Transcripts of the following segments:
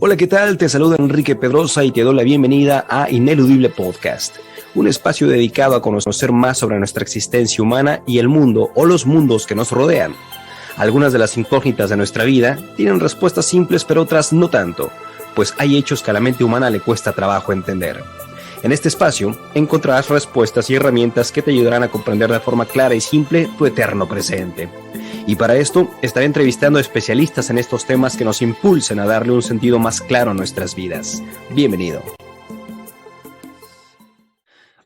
Hola, ¿qué tal? Te saluda Enrique Pedrosa y te doy la bienvenida a Ineludible Podcast, un espacio dedicado a conocer más sobre nuestra existencia humana y el mundo o los mundos que nos rodean. Algunas de las incógnitas de nuestra vida tienen respuestas simples, pero otras no tanto, pues hay hechos que a la mente humana le cuesta trabajo entender. En este espacio encontrarás respuestas y herramientas que te ayudarán a comprender de forma clara y simple tu eterno presente. Y para esto estaré entrevistando a especialistas en estos temas que nos impulsen a darle un sentido más claro a nuestras vidas. Bienvenido.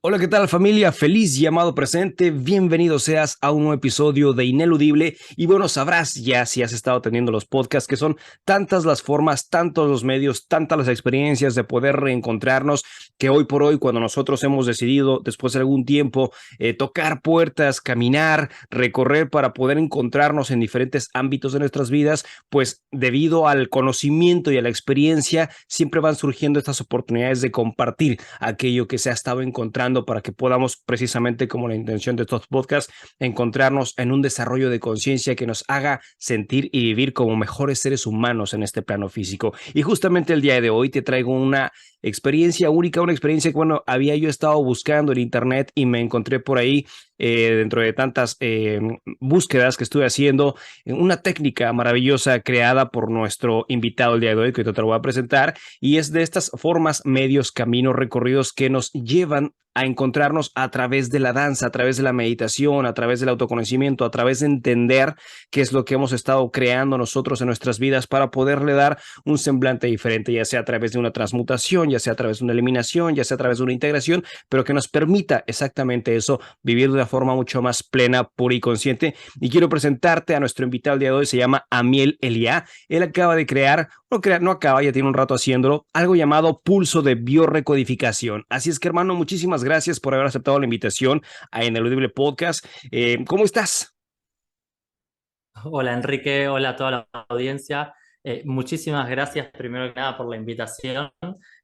Hola, ¿qué tal familia? Feliz llamado presente. Bienvenido seas a un nuevo episodio de Ineludible. Y bueno, sabrás ya si has estado teniendo los podcasts que son tantas las formas, tantos los medios, tantas las experiencias de poder reencontrarnos que hoy por hoy, cuando nosotros hemos decidido, después de algún tiempo, tocar puertas, caminar, recorrer para poder encontrarnos en diferentes ámbitos de nuestras vidas, pues debido al conocimiento y a la experiencia, siempre van surgiendo estas oportunidades de compartir aquello que se ha estado encontrando para que podamos, precisamente como la intención de estos podcasts, encontrarnos en un desarrollo de conciencia que nos haga sentir y vivir como mejores seres humanos en este plano físico. Y justamente el día de hoy te traigo una experiencia única, una experiencia que, bueno, había yo estado buscando en internet y me encontré por ahí, dentro de tantas búsquedas que estuve haciendo, una técnica maravillosa creada por nuestro invitado el día de hoy, que te lo voy a presentar, y es de estas formas, medios, caminos, recorridos que nos llevan a encontrarnos a través de la danza, a través de la meditación, a través del autoconocimiento, a través de entender qué es lo que hemos estado creando nosotros en nuestras vidas para poderle dar un semblante diferente, ya sea a través de una transmutación, ya sea a través de una eliminación, ya sea a través de una integración, pero que nos permita exactamente eso, vivir de una forma mucho más plena, pura y consciente. Y quiero presentarte a nuestro invitado el día de hoy, se llama Amiel Eliá. Él acaba de crear, no acaba, ya tiene un rato haciéndolo, algo llamado pulso de biorecodificación. Así es que, hermano, muchísimas gracias por haber aceptado la invitación a Ineludible Podcast. ¿Cómo estás? Hola Enrique, hola a toda la audiencia. Muchísimas gracias primero que nada por la invitación.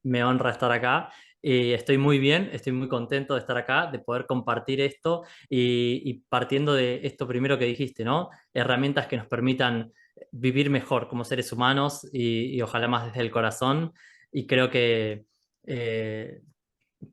Me honra estar acá. Estoy muy bien, estoy muy contento de estar acá, de poder compartir esto y partiendo de esto primero que dijiste, ¿no? Herramientas que nos permitan vivir mejor como seres humanos y ojalá más desde el corazón. Y creo que eh,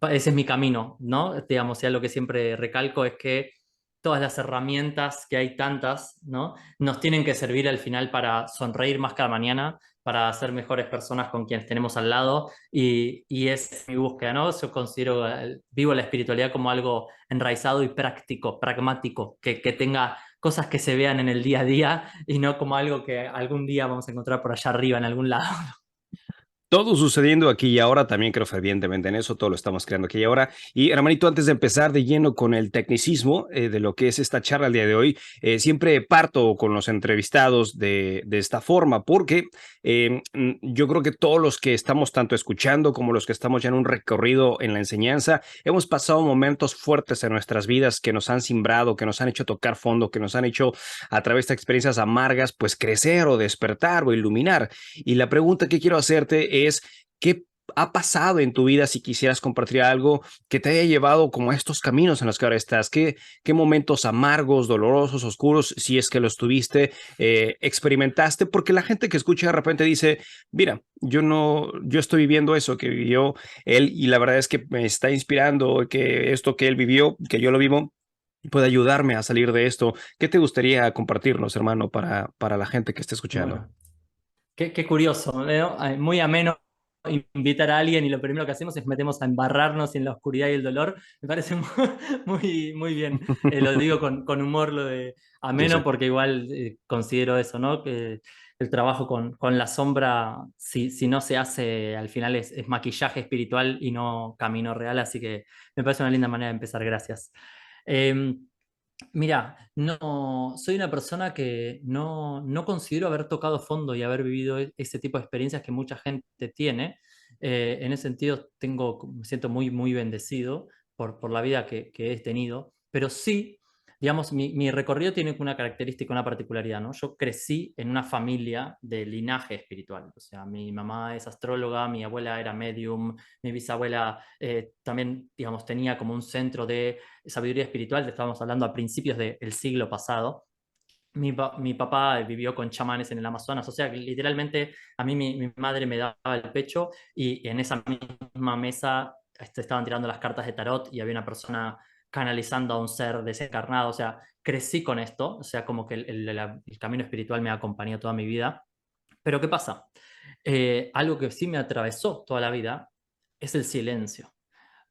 ese es mi camino, ¿no? Digamos, y algo que siempre recalco es que todas las herramientas, que hay tantas, ¿no? Nos tienen que servir al final para sonreír más cada mañana, para ser mejores personas con quienes tenemos al lado y es mi búsqueda, ¿no? Yo considero, vivo la espiritualidad como algo enraizado y práctico, pragmático, que tenga cosas que se vean en el día a día y no como algo que algún día vamos a encontrar por allá arriba en algún lado. Todo sucediendo aquí y ahora, también creo fervientemente en eso, todo lo estamos creando aquí y ahora. Y hermanito, antes de empezar de lleno con el tecnicismo de lo que es esta charla el día de hoy, siempre parto con los entrevistados de esta forma, porque yo creo que todos los que estamos tanto escuchando como los que estamos ya en un recorrido en la enseñanza, hemos pasado momentos fuertes en nuestras vidas que nos han simbrado, que nos han hecho tocar fondo, que nos han hecho a través de experiencias amargas, pues crecer o despertar o iluminar. Y la pregunta que quiero hacerte es, ¿qué ha pasado en tu vida si quisieras compartir algo que te haya llevado como a estos caminos en los que ahora estás? ¿Qué momentos amargos, dolorosos, oscuros, si es que los tuviste, experimentaste? Porque la gente que escucha de repente dice, mira, yo no, yo estoy viviendo eso que vivió él y la verdad es que me está inspirando que esto que él vivió, que yo lo vivo, puede ayudarme a salir de esto. ¿Qué te gustaría compartirnos, hermano, para la gente que esté escuchando? Bueno, qué curioso, ¿no? Muy ameno invitar a alguien y lo primero que hacemos es metemos a embarrarnos en la oscuridad y el dolor. Me parece muy, muy bien. Lo digo con humor, lo de Yo ameno, sé. porque igual considero eso, ¿no? Que el trabajo con la sombra, si no se hace, al final es maquillaje espiritual y no camino real. Así que me parece una linda manera de empezar. Gracias. Em, Mira, no, soy una persona que no considero haber tocado fondo y haber vivido ese tipo de experiencias que mucha gente tiene. En ese sentido, me siento muy, muy bendecido por la vida que he tenido, pero sí, digamos, mi recorrido tiene una característica, una particularidad, ¿no? Yo crecí en una familia de linaje espiritual, o sea, mi mamá es astróloga, mi abuela era medium, mi bisabuela también, digamos, tenía como un centro de sabiduría espiritual, te estábamos hablando a principios del siglo pasado. Mi papá vivió con chamanes en el Amazonas, o sea, que literalmente a mí mi madre me daba el pecho y en esa misma mesa estaban tirando las cartas de tarot y había una persona canalizando a un ser desencarnado, o sea, crecí con esto, o sea, como que el camino espiritual me acompañó toda mi vida. Pero ¿qué pasa? Algo que sí me atravesó toda la vida es el silencio,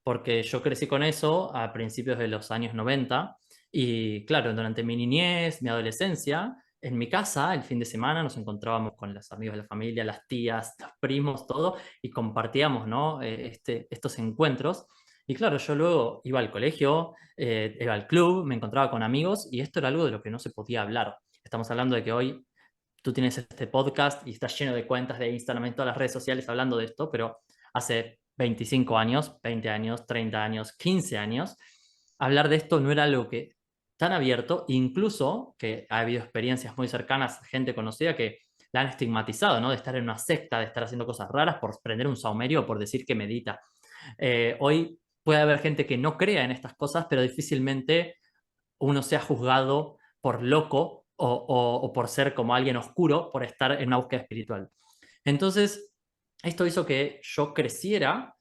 porque yo crecí con eso a principios de los años 90 y claro, durante mi niñez, mi adolescencia, en mi casa, el fin de semana nos encontrábamos con los amigos de la familia, las tías, los primos, todo, y compartíamos, ¿no? Estos encuentros. Y claro, yo luego iba al colegio, iba al club, me encontraba con amigos y esto era algo de lo que no se podía hablar. Estamos hablando de que hoy tú tienes este podcast y estás lleno de cuentas de Instagram en todas las redes sociales hablando de esto, pero hace 25 años, 20 años, 30 años, 15 años, hablar de esto no era algo que tan abierto, incluso que ha habido experiencias muy cercanas, gente conocida que la han estigmatizado, ¿no? De estar en una secta, de estar haciendo cosas raras por prender un saumerio o por decir que medita. Hoy puede haber gente que no crea en estas cosas, pero difícilmente uno sea juzgado por loco o por ser como alguien oscuro por estar en una búsqueda espiritual. Entonces, esto hizo que yo creciera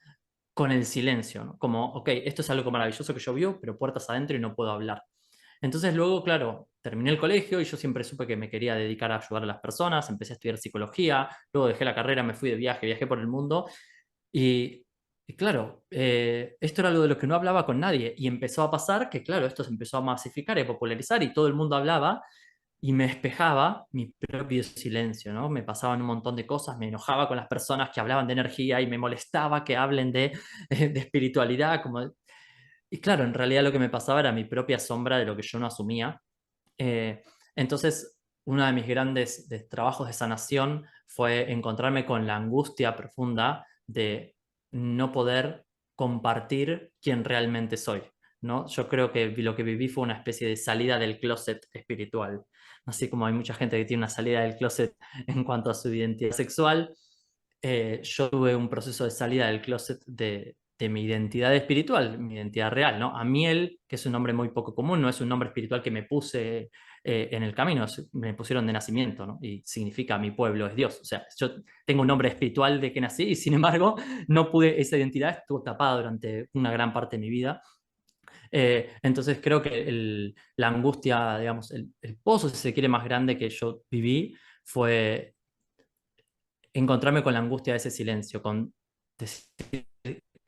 con el silencio, ¿no? Como, ok, esto es algo maravilloso que yo vio, pero puertas adentro y no puedo hablar. Entonces luego, claro, terminé el colegio y yo siempre supe que me quería dedicar a ayudar a las personas, empecé a estudiar psicología, luego dejé la carrera, me fui de viaje, viajé por el mundo y, y claro, esto era algo de lo que no hablaba con nadie y empezó a pasar que, claro, esto se empezó a masificar y a popularizar y todo el mundo hablaba y me despejaba mi propio silencio, ¿no? Me pasaban un montón de cosas, me enojaba con las personas que hablaban de energía y me molestaba que hablen de espiritualidad, como... Y claro, en realidad lo que me pasaba era mi propia sombra de lo que yo no asumía. Eh, entonces, uno de mis grandes trabajos de sanación fue encontrarme con la angustia profunda de no poder compartir quién realmente soy, ¿no? Yo creo que lo que viví fue una especie de salida del closet espiritual. Así como hay mucha gente que tiene una salida del closet en cuanto a su identidad sexual, yo tuve un proceso de salida del closet de mi identidad espiritual, mi identidad real, ¿no? Amiel, que es un nombre muy poco común, no es un nombre espiritual que me puse en el camino, me pusieron de nacimiento, ¿no? Y significa mi pueblo es Dios. O sea, yo tengo un nombre espiritual de que nací y sin embargo no pude, esa identidad estuvo tapada durante una gran parte de mi vida. Entonces creo que la angustia, digamos, el pozo, si se quiere, más grande que yo viví fue encontrarme con la angustia de ese silencio, con decir,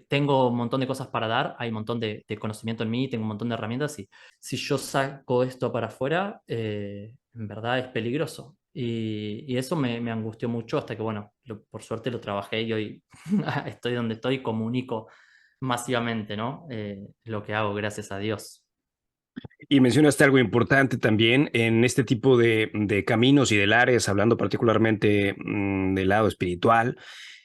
tengo un montón de cosas para dar, hay un montón de conocimiento en mí, tengo un montón de herramientas y si yo saco esto para afuera, en verdad es peligroso. Y eso me angustió mucho hasta que, bueno, por suerte lo trabajé y hoy estoy donde estoy y comunico masivamente, ¿no? Lo que hago, gracias a Dios. Y mencionaste algo importante también en este tipo de caminos y de lares, hablando particularmente del lado espiritual.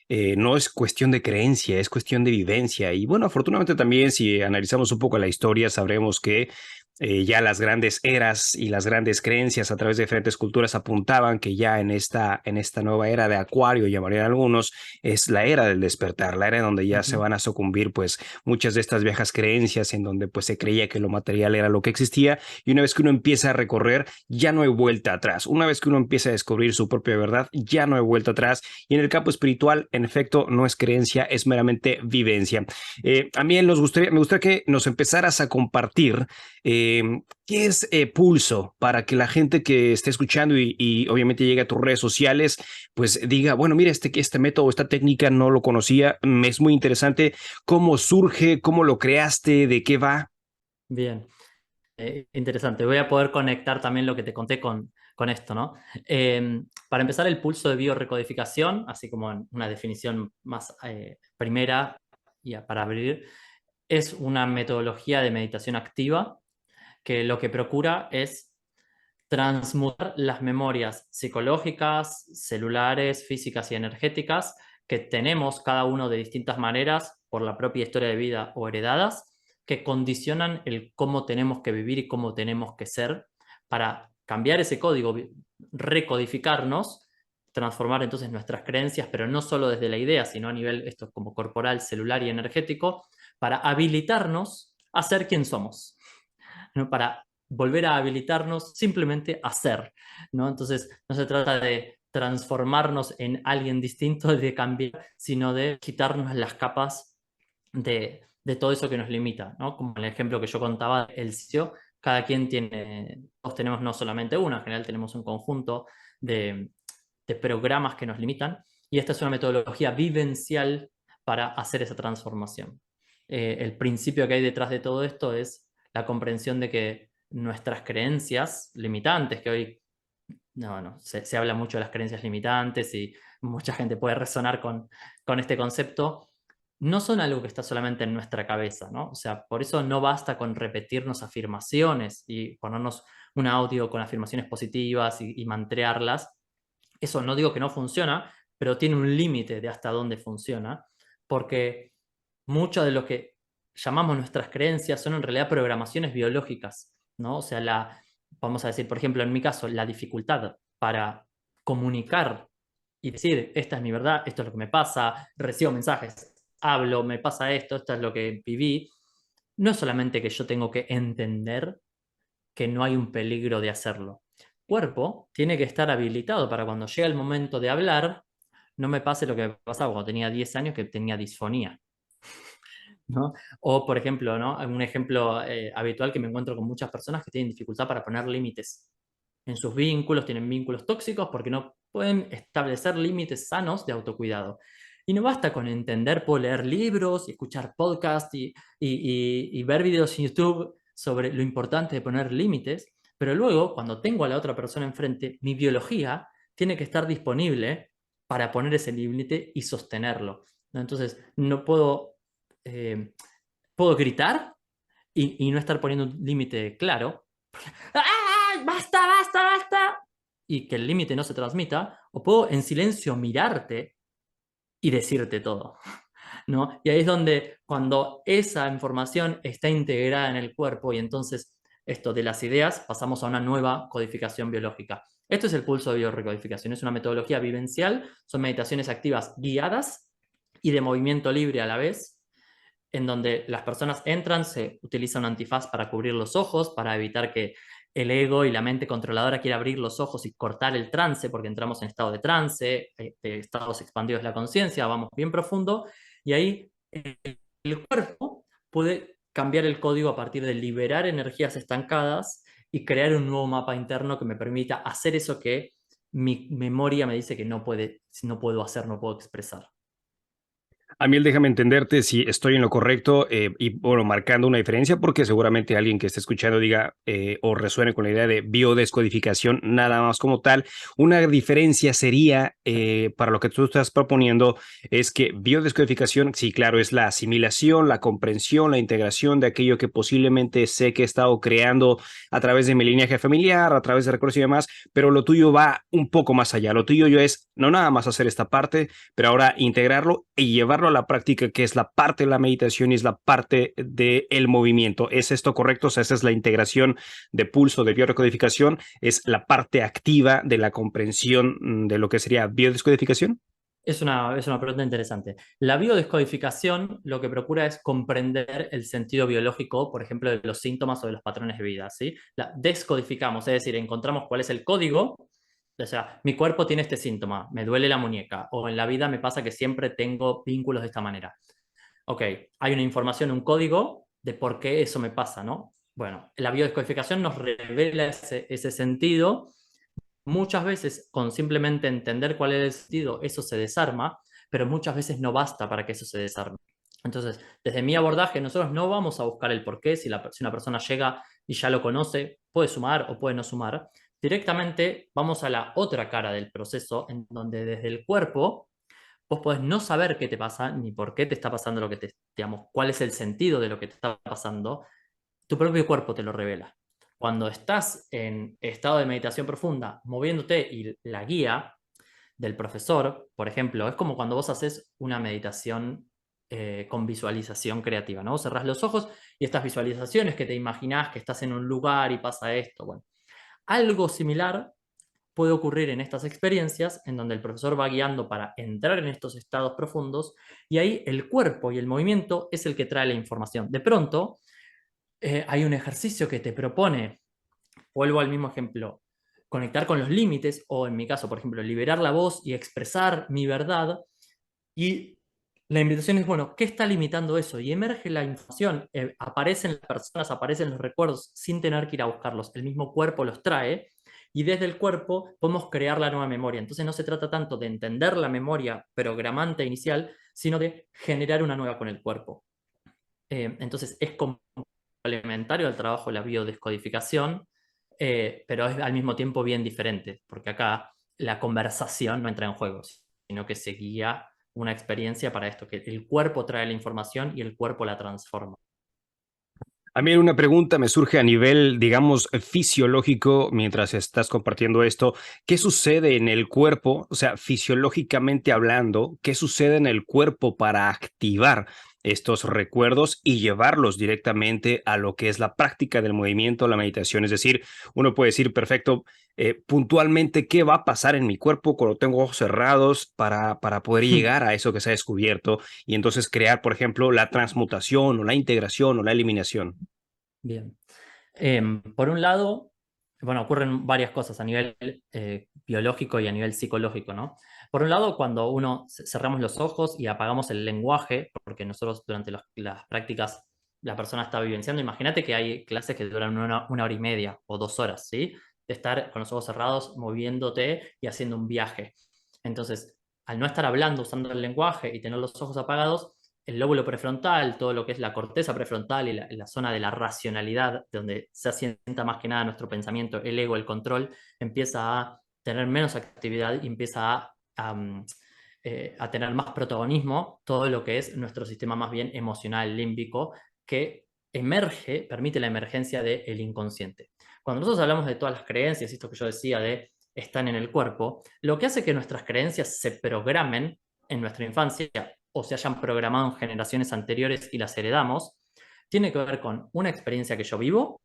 No es cuestión de creencia, es cuestión de vivencia. Y bueno, afortunadamente también si analizamos un poco la historia, sabremos que ya las grandes eras y las grandes creencias a través de diferentes culturas apuntaban que ya en esta nueva era de Acuario, llamarían algunos, es la era del despertar, la era donde ya se Ujú. van a sucumbir pues muchas de estas viejas creencias en donde pues se creía que lo material era lo que existía y una vez que uno empieza a recorrer ya no hay vuelta atrás, una vez que uno empieza a descubrir su propia verdad ya no hay vuelta atrás y en el campo espiritual en efecto no es creencia, es meramente vivencia. A mí me gustaría que nos empezaras a compartir ¿qué es Pulso para que la gente que esté escuchando y obviamente llegue a tus redes sociales, pues diga, bueno, mira, este método, esta técnica no lo conocía, me es muy interesante, cómo surge, cómo lo creaste, de qué va? Bien. Interesante. Voy a poder conectar también lo que te conté con esto, ¿no? Para empezar, el pulso de biorrecodificación, así como en una definición más primera y para abrir, es una metodología de meditación activa que lo que procura es transmutar las memorias psicológicas, celulares, físicas y energéticas que tenemos cada uno de distintas maneras por la propia historia de vida o heredadas, que condicionan el cómo tenemos que vivir y cómo tenemos que ser para cambiar ese código, recodificarnos, transformar entonces nuestras creencias, pero no solo desde la idea, sino a nivel esto como corporal, celular y energético, para habilitarnos a ser quien somos, ¿no? Para volver a habilitarnos simplemente a ser, ¿no? Entonces, no se trata de transformarnos en alguien distinto, de cambiar, sino de quitarnos las capas de todo eso que nos limita, ¿no? Como el ejemplo que yo contaba, el sitio, cada quien tiene, todos tenemos no solamente uno, en general tenemos un conjunto de, de programas que nos limitan, y esta es una metodología vivencial para hacer esa transformación. El principio que hay detrás de todo esto es la comprensión de que nuestras creencias limitantes, que hoy se habla mucho de las creencias limitantes y mucha gente puede resonar con este concepto, no son algo que está solamente en nuestra cabeza, ¿no? O sea, por eso no basta con repetirnos afirmaciones y ponernos un audio con afirmaciones positivas y mantrearlas. Eso no digo que no funciona, pero tiene un límite de hasta dónde funciona, porque mucho de lo que llamamos nuestras creencias son en realidad programaciones biológicas, ¿no? O sea, vamos a decir, por ejemplo, en mi caso, la dificultad para comunicar y decir, esta es mi verdad, esto es lo que me pasa, recibo mensajes, hablo, me pasa esto, esto es lo que viví, no es solamente que yo tengo que entender que no hay un peligro de hacerlo. El cuerpo tiene que estar habilitado para cuando llega el momento de hablar, no me pase lo que me pasaba cuando tenía 10 años, que tenía disfonía, ¿no? O, por ejemplo, ¿no? Un ejemplo habitual que me encuentro con muchas personas que tienen dificultad para poner límites en sus vínculos, tienen vínculos tóxicos porque no pueden establecer límites sanos de autocuidado. Y no basta con entender, puedo leer libros y escuchar podcasts y ver videos en YouTube sobre lo importante de poner límites, pero luego, cuando tengo a la otra persona enfrente, mi biología tiene que estar disponible para poner ese límite y sostenerlo, ¿no? Entonces, no puedo, puedo gritar y no estar poniendo un límite claro. ¡Ah! ¡Basta, basta, basta! Y que el límite no se transmita, o puedo en silencio mirarte y decirte todo, ¿no? Y ahí es donde cuando esa información está integrada en el cuerpo y entonces esto de las ideas pasamos a una nueva codificación biológica. Esto es el pulso de biorrecodificación, es una metodología vivencial, son meditaciones activas guiadas y de movimiento libre a la vez, en donde las personas entran, se utiliza un antifaz para cubrir los ojos, para evitar que el ego y la mente controladora quiera abrir los ojos y cortar el trance, porque entramos en estado de trance, de estados expandidos de la conciencia, vamos bien profundo, y ahí el cuerpo puede cambiar el código a partir de liberar energías estancadas y crear un nuevo mapa interno que me permita hacer eso que mi memoria me dice que no puedo hacer, no puedo expresar. Amiel, déjame entenderte si estoy en lo correcto y bueno, marcando una diferencia porque seguramente alguien que esté escuchando diga o resuene con la idea de biodescodificación nada más como tal. Una diferencia sería para lo que tú estás proponiendo es que biodescodificación, sí, claro, es la asimilación, la comprensión, la integración de aquello que posiblemente sé que he estado creando a través de mi linaje familiar, a través de recuerdos y demás, pero lo tuyo va un poco más allá. Lo tuyo yo es no nada más hacer esta parte, pero ahora integrarlo y llevarlo a la práctica, que es la parte de la meditación y es la parte del movimiento. ¿Es esto correcto? O sea, esa es la integración de pulso, de biodescodificación, es la parte activa de la comprensión de lo que sería biodescodificación. Es una pregunta interesante. La biodescodificación lo que procura es comprender el sentido biológico, por ejemplo, de los síntomas o de los patrones de vida, ¿sí? La descodificamos, es decir, encontramos cuál es el código. O sea, mi cuerpo tiene este síntoma, me duele la muñeca, o en la vida me pasa que siempre tengo vínculos de esta manera. Ok, hay una información, un código de por qué eso me pasa, ¿no? Bueno, la biodescodificación nos revela ese sentido. Muchas veces con simplemente entender cuál es el sentido, eso se desarma, pero muchas veces no basta para que eso se desarme. Entonces, desde mi abordaje, nosotros no vamos a buscar el porqué, si una persona llega y ya lo conoce, puede sumar o puede no sumar. Directamente vamos a la otra cara del proceso, en donde desde el cuerpo vos podés no saber qué te pasa, ni por qué te está pasando lo que digamos, cuál es el sentido de lo que te está pasando, tu propio cuerpo te lo revela. Cuando estás en estado de meditación profunda, moviéndote y la guía del profesor, por ejemplo, es como cuando vos haces una meditación con visualización creativa, ¿no? Vos cerrás los ojos y estas visualizaciones que te imaginás que estás en un lugar y pasa esto, bueno, algo similar puede ocurrir en estas experiencias en donde el profesor va guiando para entrar en estos estados profundos y ahí el cuerpo y el movimiento es el que trae la información. De pronto, hay un ejercicio que te propone vuelvo al mismo ejemplo, conectar con los límites, o en mi caso, por ejemplo, liberar la voz y expresar mi verdad. Y la invitación es, bueno, ¿qué está limitando eso? Y emerge la información, aparecen las personas, aparecen los recuerdos sin tener que ir a buscarlos. El mismo cuerpo los trae y desde el cuerpo podemos crear la nueva memoria. Entonces no se trata tanto de entender la memoria programante inicial, sino de generar una nueva con el cuerpo. Entonces es complementario al trabajo de la biodescodificación, pero es al mismo tiempo bien diferente, porque acá la conversación no entra en juego, sino que se guía una experiencia para esto, que el cuerpo trae la información y el cuerpo la transforma. A mí una pregunta me surge a nivel, digamos, fisiológico mientras estás compartiendo esto. ¿Qué sucede en el cuerpo? O sea, fisiológicamente hablando, ¿qué sucede en el cuerpo para activar estos recuerdos y llevarlos directamente a lo que es la práctica del movimiento, la meditación? Es decir, uno puede decir, perfecto, puntualmente, ¿qué va a pasar en mi cuerpo cuando tengo ojos cerrados para poder llegar a eso que se ha descubierto y entonces crear, por ejemplo, la transmutación o la integración o la eliminación? Bien. Por un lado, bueno, ocurren varias cosas a nivel biológico y a nivel psicológico, ¿no? Por un lado, cuando cerramos los ojos y apagamos el lenguaje, porque nosotros durante las prácticas la persona está vivenciando, imagínate que hay clases que duran una hora y media o 2 horas, ¿sí? De estar con los ojos cerrados, moviéndote y haciendo un viaje. Entonces, al no estar hablando, usando el lenguaje y tener los ojos apagados, el lóbulo prefrontal, todo lo que es la corteza prefrontal y la zona de la racionalidad, donde se asienta más que nada nuestro pensamiento, el ego, el control, empieza a tener menos actividad y empieza a tener más protagonismo todo lo que es nuestro sistema más bien emocional, límbico, que permite la emergencia del inconsciente. Cuando nosotros hablamos de todas las creencias, esto que yo decía de están en el cuerpo, lo que hace que nuestras creencias se programen en nuestra infancia o se hayan programado en generaciones anteriores y las heredamos, tiene que ver con una experiencia que yo vivo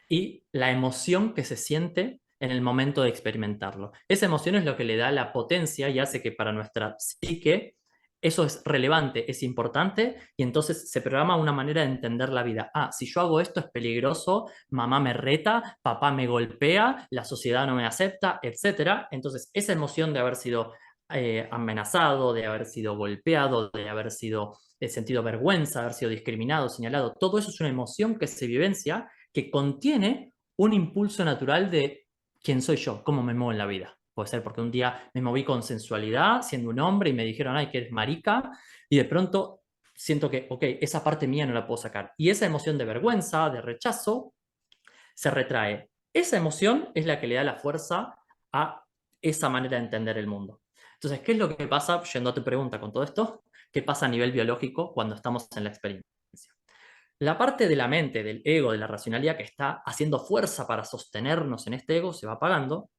y la emoción que se siente en el momento de experimentarlo. Esa emoción es lo que le da la potencia y hace que para nuestra psique eso es relevante, es importante y entonces se programa una manera de entender la vida. Ah, si yo hago esto es peligroso, mamá me reta, papá me golpea, la sociedad no me acepta, etc. Entonces esa emoción de haber sido amenazado, de haber sido golpeado, de haber sido sentido vergüenza, haber sido discriminado, señalado, todo eso es una emoción que se vivencia que contiene un impulso natural de quién soy yo, cómo me muevo en la vida. Puede ser porque un día me moví con sensualidad, siendo un hombre, y me dijeron, ay, que eres marica, y de pronto siento que, ok, esa parte mía no la puedo sacar. Y esa emoción de vergüenza, de rechazo, se retrae. Esa emoción es la que le da la fuerza a esa manera de entender el mundo. Entonces, ¿qué es lo que pasa, yendo a tu pregunta con todo esto? ¿Qué pasa a nivel biológico cuando estamos en la experiencia? La parte de la mente, del ego, de la racionalidad que está haciendo fuerza para sostenernos en este ego se va apagando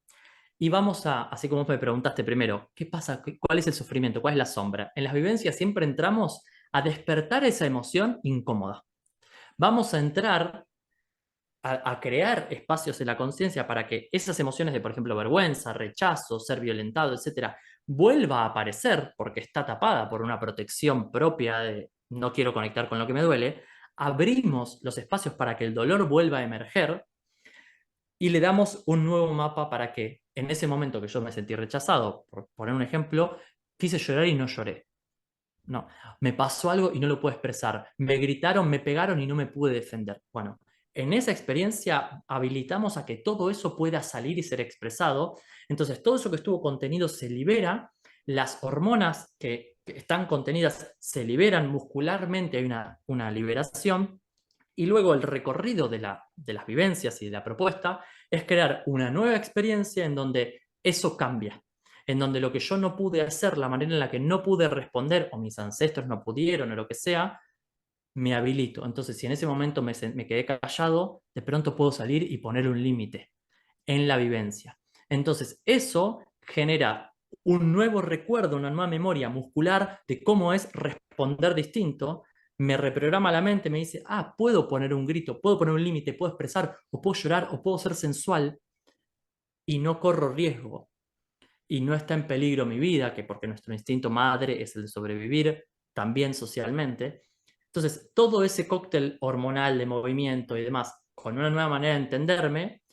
y vamos a, así como me preguntaste primero, ¿qué pasa? ¿Cuál es el sufrimiento? ¿Cuál es la sombra? En las vivencias siempre entramos a despertar esa emoción incómoda. Vamos a entrar a crear espacios en la conciencia para que esas emociones de, por ejemplo, vergüenza, rechazo, ser violentado, etcétera, vuelva a aparecer porque está tapada por una protección propia de no quiero conectar con lo que me duele, abrimos los espacios para que el dolor vuelva a emerger y le damos un nuevo mapa para que en ese momento que yo me sentí rechazado, por poner un ejemplo, quise llorar y no lloré. No, me pasó algo y no lo puedo expresar. Me gritaron, me pegaron y no me pude defender. Bueno, en esa experiencia habilitamos a que todo eso pueda salir y ser expresado. Entonces, todo eso que estuvo contenido se libera, las hormonas que están contenidas se liberan muscularmente, hay una liberación, y luego el recorrido de las vivencias y de la propuesta es crear una nueva experiencia en donde eso cambia, en donde lo que yo no pude hacer, la manera en la que no pude responder, o mis ancestros no pudieron, o lo que sea, me habilito. Entonces, si en ese momento me quedé callado, de pronto puedo salir y poner un límite en la vivencia. Entonces, eso genera un nuevo recuerdo, una nueva memoria muscular de cómo es responder distinto, me reprograma la mente, me dice, ah, puedo poner un grito, puedo poner un límite, puedo expresar, o puedo llorar, o puedo ser sensual, y no corro riesgo, y no está en peligro mi vida, que porque nuestro instinto madre es el de sobrevivir, también socialmente. Entonces, todo ese cóctel hormonal de movimiento y demás, con una nueva manera de entenderme,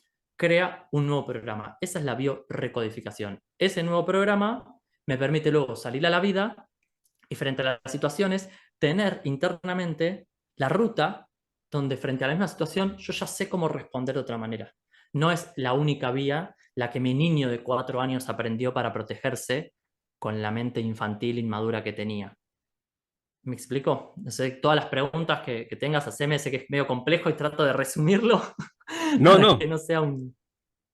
crea un nuevo programa. Esa es la biorecodificación. Ese nuevo programa me permite luego salir a la vida y frente a las situaciones tener internamente la ruta donde frente a la misma situación yo ya sé cómo responder de otra manera. No es la única vía la que mi niño de 4 años aprendió para protegerse con la mente infantil inmadura que tenía. ¿Me explico? No sé, todas las preguntas que tengas, haceme, sé que es medio complejo y trato de resumirlo No, para no. que no sea un...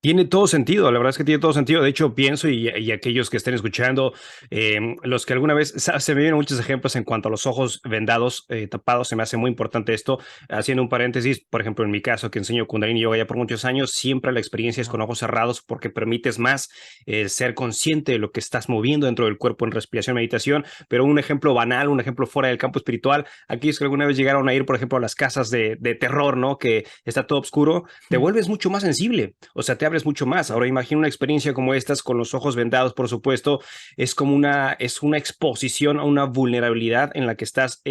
Tiene todo sentido, la verdad es que tiene todo sentido. De hecho, pienso y aquellos que estén escuchando, los que alguna vez, se me vienen muchos ejemplos en cuanto a los ojos vendados, tapados, se me hace muy importante esto. Haciendo un paréntesis, por ejemplo, en mi caso, que enseño Kundalini Yoga ya por muchos años, siempre la experiencia es con ojos cerrados porque permites más ser consciente de lo que estás moviendo dentro del cuerpo en respiración, meditación. Pero un ejemplo banal, un ejemplo fuera del campo espiritual, aquellos que alguna vez llegaron a ir, por ejemplo, a las casas de terror, ¿no? Que está todo oscuro, te vuelves mucho más sensible, o sea, te abres mucho más. Ahora imagina una experiencia como estas con los ojos vendados, por supuesto, es una exposición a una vulnerabilidad en la que estás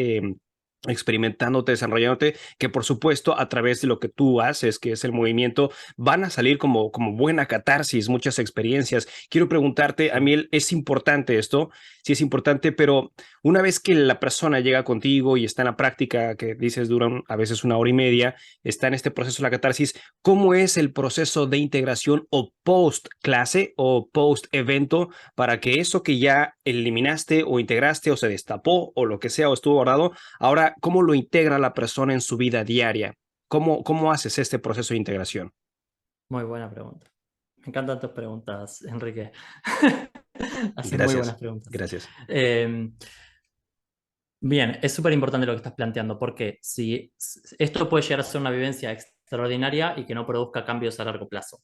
experimentándote, desarrollándote, que por supuesto a través de lo que tú haces, que es el movimiento, van a salir como buena catarsis, muchas experiencias. Quiero preguntarte, Amiel, ¿es importante esto? Sí es importante, pero una vez que la persona llega contigo y está en la práctica, que dices duran a veces 1 hora y media, está en este proceso de la catarsis, ¿cómo es el proceso de integración o post clase o post evento para que eso que ya eliminaste o integraste o se destapó o lo que sea o estuvo guardado, ahora, ¿cómo lo integra la persona en su vida diaria? ¿Cómo haces este proceso de integración? Muy buena pregunta. Me encantan tus preguntas, Enrique. Haces muy buenas Gracias, preguntas. gracias. Bien, es súper importante lo que estás planteando, porque si esto puede llegar a ser una vivencia extraordinaria y que no produzca cambios a largo plazo,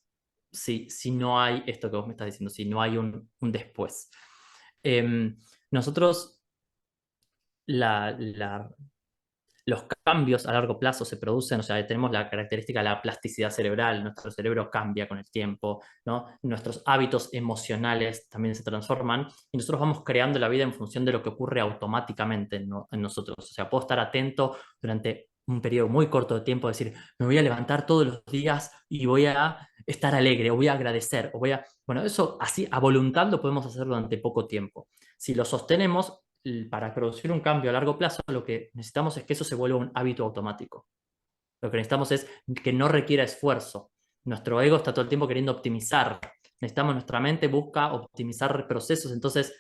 si no hay esto que vos me estás diciendo, si no hay un después. Nosotros, la, la- los cambios a largo plazo se producen, o sea, tenemos la característica de la plasticidad cerebral, nuestro cerebro cambia con el tiempo, ¿no? Nuestros hábitos emocionales también se transforman y nosotros vamos creando la vida en función de lo que ocurre automáticamente en nosotros. O sea, puedo estar atento durante un periodo muy corto de tiempo, decir, me voy a levantar todos los días y voy a estar alegre, o voy a agradecer, o voy a... Bueno, eso así a voluntad lo podemos hacer durante poco tiempo. Si lo sostenemos, para producir un cambio a largo plazo, lo que necesitamos es que eso se vuelva un hábito automático. Lo que necesitamos es que no requiera esfuerzo. Nuestro ego está todo el tiempo queriendo optimizar. Nuestra mente busca optimizar procesos, entonces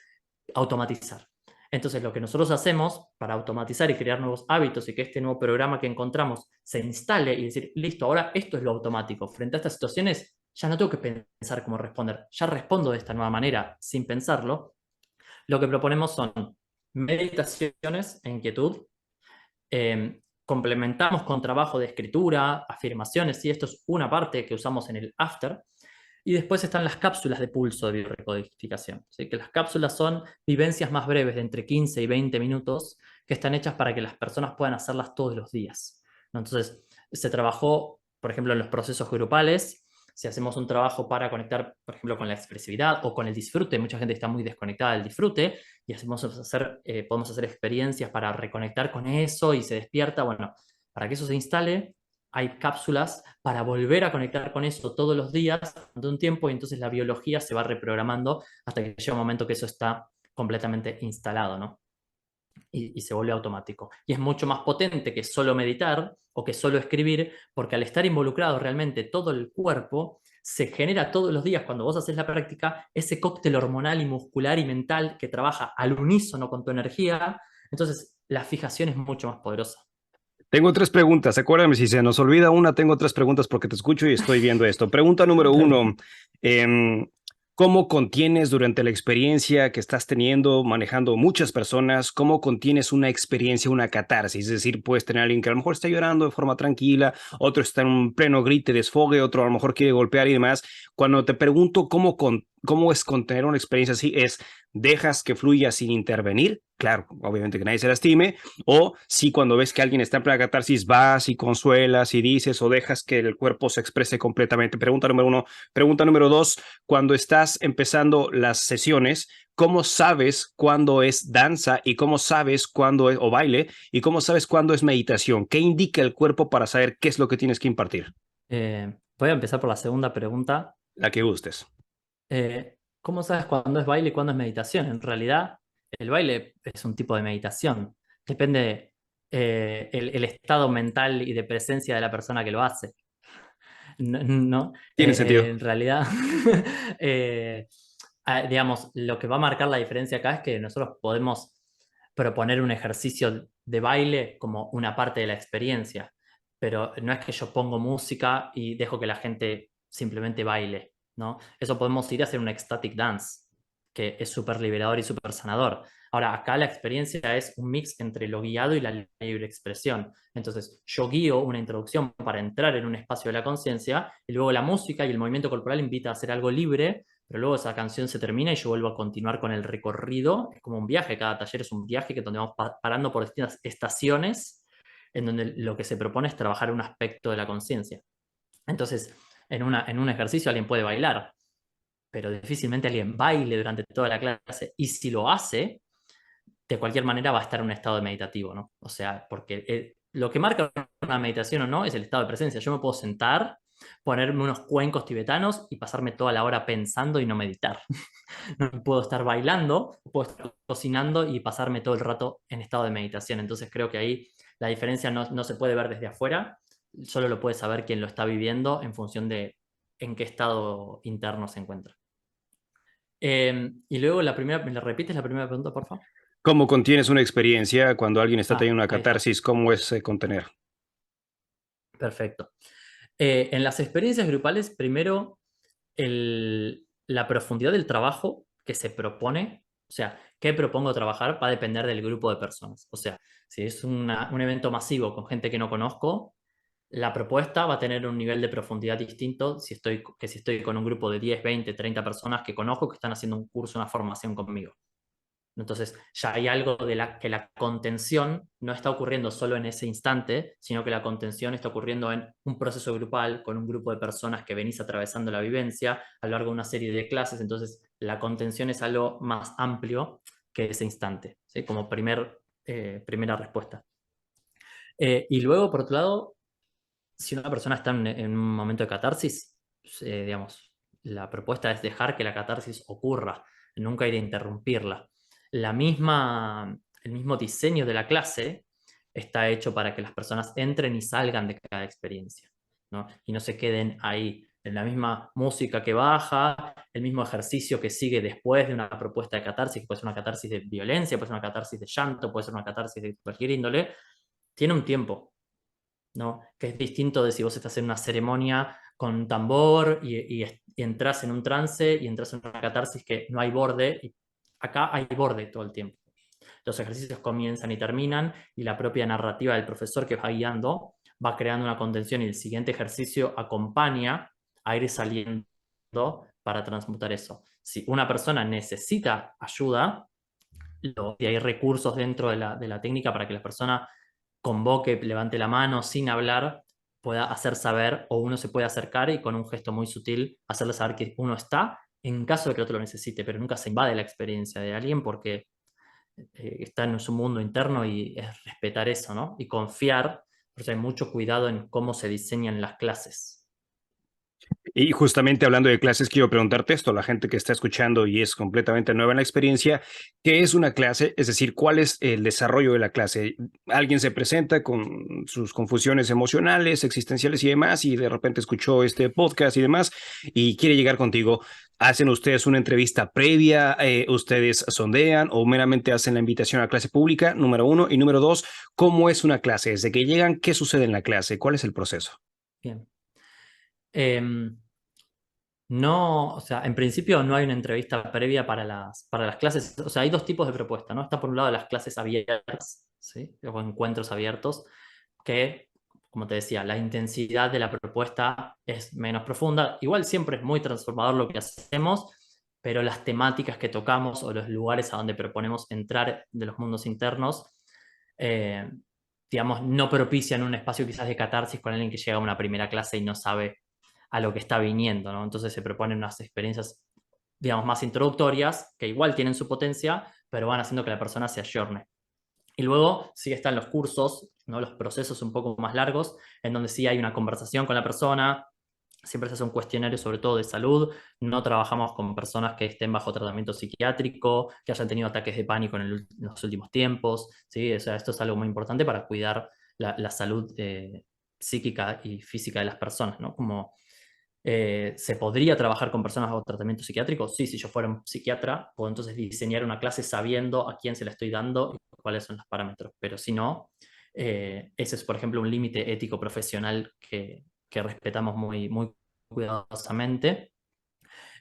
automatizar. Entonces, lo que nosotros hacemos para automatizar y crear nuevos hábitos y que este nuevo programa que encontramos se instale y decir, listo, ahora esto es lo automático. Frente a estas situaciones, ya no tengo que pensar cómo responder. Ya respondo de esta nueva manera sin pensarlo. Lo que proponemos son meditaciones en quietud, complementamos con trabajo de escritura, afirmaciones, y esto es una parte que usamos en el after, y después están las cápsulas de pulso de biorrecodificación, ¿sí? Que las cápsulas son vivencias más breves de entre 15 y 20 minutos que están hechas para que las personas puedan hacerlas todos los días, ¿no? Entonces, se trabajó, por ejemplo, en los procesos grupales. Si hacemos un trabajo para conectar, por ejemplo, con la expresividad o con el disfrute, mucha gente está muy desconectada del disfrute, y podemos hacer experiencias para reconectar con eso y se despierta. Bueno, para que eso se instale, hay cápsulas para volver a conectar con eso todos los días durante un tiempo y entonces la biología se va reprogramando hasta que llega un momento que eso está completamente instalado, ¿no? Y se vuelve automático. Y es mucho más potente que solo meditar o que solo escribir, porque al estar involucrado realmente todo el cuerpo, se genera todos los días cuando vos haces la práctica ese cóctel hormonal y muscular y mental que trabaja al unísono con tu energía. Entonces la fijación es mucho más poderosa. Tengo 3 preguntas. Acuérdame, si se nos olvida una, tengo 3 preguntas porque te escucho y estoy viendo esto. Pregunta número Dale. uno. em, ¿Cómo contienes durante la experiencia que estás teniendo, manejando muchas personas, cómo contienes una experiencia, una catarsis? Es decir, puedes tener a alguien que a lo mejor está llorando de forma tranquila, otro está en un pleno grite, desfogue, otro a lo mejor quiere golpear y demás. Cuando te pregunto cómo es contener una experiencia así, es dejas que fluya sin intervenir. Claro, obviamente que nadie se lastime, o si cuando ves que alguien está en plena catarsis vas y consuelas y dices o dejas que el cuerpo se exprese completamente. Pregunta número uno. Pregunta número dos, cuando estás empezando las sesiones, ¿cómo sabes cuándo es danza y cómo sabes cuándo es o baile y cómo sabes cuándo es meditación? ¿Qué indica el cuerpo para saber qué es lo que tienes que impartir? Voy a empezar por la segunda pregunta. La que gustes. ¿Cómo sabes cuándo es baile y cuándo es meditación? En realidad, el baile es un tipo de meditación. Depende el estado mental y de presencia de la persona que lo hace. No, no, Tiene sentido. en realidad, eh, digamos, lo que va a marcar la diferencia acá es que nosotros podemos proponer un ejercicio de baile como una parte de la experiencia, pero no es que yo pongo música y dejo que la gente simplemente baile, ¿no? Eso podemos ir a hacer un ecstatic dance, que es súper liberador y súper sanador. Ahora, acá la experiencia es un mix entre lo guiado y la libre expresión. Entonces, yo guío una introducción para entrar en un espacio de la conciencia y luego la música y el movimiento corporal invita a hacer algo libre, pero luego esa canción se termina y yo vuelvo a continuar con el recorrido. Es como un viaje, cada taller es un viaje que donde vamos parando por distintas estaciones en donde lo que se propone es trabajar un aspecto de la conciencia. Entonces, en un ejercicio alguien puede bailar, pero difícilmente alguien baile durante toda la clase. Y si lo hace, de cualquier manera va a estar en un estado de meditativo, ¿no? O sea, porque lo que marca una meditación o no es el estado de presencia. Yo me puedo sentar, ponerme unos cuencos tibetanos y pasarme toda la hora pensando y no meditar. No puedo estar bailando, puedo estar cocinando y pasarme todo el rato en estado de meditación. Entonces creo que ahí la diferencia no se puede ver desde afuera, solo lo puede saber quien lo está viviendo en función de en qué estado interno se encuentra. Y luego la primera, ¿me la repites la primera pregunta, por favor? ¿Cómo contienes una experiencia cuando alguien está teniendo una Ahí está. catarsis? ¿Cómo es contener? Perfecto. En las experiencias grupales, primero, la profundidad del trabajo que se propone, o sea, qué propongo trabajar, va a depender del grupo de personas. O sea, si es un evento masivo con gente que no conozco, la propuesta va a tener un nivel de profundidad distinto que si estoy con un grupo de 10, 20, 30 personas que conozco que están haciendo un curso, una formación conmigo. Entonces, ya hay algo de que la contención no está ocurriendo solo en ese instante, sino que la contención está ocurriendo en un proceso grupal con un grupo de personas que venís atravesando la vivencia a lo largo de una serie de clases. Entonces, la contención es algo más amplio que ese instante, ¿sí? Como primera respuesta. Y luego, por otro lado, si una persona está en un momento de catarsis, digamos, la propuesta es dejar que la catarsis ocurra, nunca ir a interrumpirla. El mismo diseño de la clase está hecho para que las personas entren y salgan de cada experiencia, ¿no? Y no se queden ahí en la misma música que baja, el mismo ejercicio que sigue después de una propuesta de catarsis, que puede ser una catarsis de violencia, puede ser una catarsis de llanto, puede ser una catarsis de cualquier índole, tiene un tiempo, ¿no? Que es distinto de si vos estás en una ceremonia con tambor y entras en un trance y entras en una catarsis que no hay borde. Y acá hay borde todo el tiempo. Los ejercicios comienzan y terminan y la propia narrativa del profesor que va guiando va creando una contención y el siguiente ejercicio acompaña a ir saliendo para transmutar eso. Si una persona necesita ayuda, y hay recursos dentro de la técnica para que la persona convoque, levante la mano sin hablar, pueda hacer saber o uno se puede acercar y con un gesto muy sutil hacerle saber que uno está en caso de que el otro lo necesite, pero nunca se invade la experiencia de alguien porque está en su mundo interno y es respetar eso, ¿no? Y confiar, por eso hay mucho cuidado en cómo se diseñan las clases. Y justamente hablando de clases, quiero preguntarte esto, a la gente que está escuchando y es completamente nueva en la experiencia, ¿qué es una clase? Es decir, ¿cuál es el desarrollo de la clase? Alguien se presenta con sus confusiones emocionales, existenciales y demás, y de repente escuchó este podcast y demás, y quiere llegar contigo. ¿Hacen ustedes una entrevista previa? ¿Ustedes sondean o meramente hacen la invitación a clase pública? Número uno. Y número dos, ¿cómo es una clase? Desde que llegan, ¿qué sucede en la clase? ¿Cuál es el proceso? Bien. Em, No, o sea, en principio no hay una entrevista previa para las clases. O sea, hay dos tipos de propuestas, ¿no? Está por un lado las clases abiertas, ¿sí? O encuentros abiertos, que, como te decía, la intensidad de la propuesta es menos profunda. Igual siempre es muy transformador lo que hacemos, pero las temáticas que tocamos o los lugares a donde proponemos entrar de los mundos internos, eh, digamos, no propician un espacio quizás de catarsis con alguien que llega a una primera clase y no sabe a lo que está viniendo, ¿no? Entonces se proponen unas experiencias, digamos, más introductorias, que igual tienen su potencia, pero van haciendo que la persona se ayorne. Y luego sí están los cursos, ¿no? Los procesos un poco más largos, en donde sí hay una conversación con la persona, Siempre se hace un cuestionario sobre todo de salud. No trabajamos con personas que estén bajo tratamiento psiquiátrico, que hayan tenido ataques de pánico en los últimos tiempos, ¿sí? O sea, esto es algo muy importante para cuidar la salud psíquica y física de las personas, ¿no? Como ¿se podría trabajar con personas bajo tratamiento psiquiátrico? Sí, si yo fuera un psiquiatra, puedo entonces diseñar una clase sabiendo a quién se la estoy dando y cuáles son los parámetros. Pero si no, ese es, por ejemplo, un límite ético profesional que respetamos muy cuidadosamente.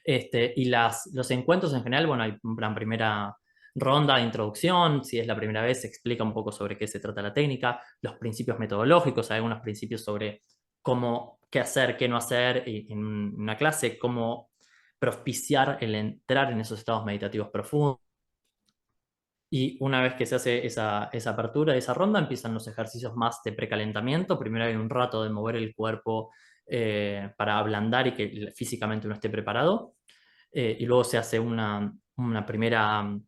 Y los encuentros en general, bueno, hay una primera ronda de introducción, si es la primera vez se explica un poco sobre qué se trata la técnica, los principios metodológicos, hay algunos principios sobre cómo, qué hacer, qué no hacer en una clase, cómo propiciar el entrar en esos estados meditativos profundos. Y una vez que se hace esa apertura, esa ronda, empiezan los ejercicios más de precalentamiento. Primero hay un rato de mover el cuerpo para ablandar y que físicamente uno esté preparado. Y luego se hace una primera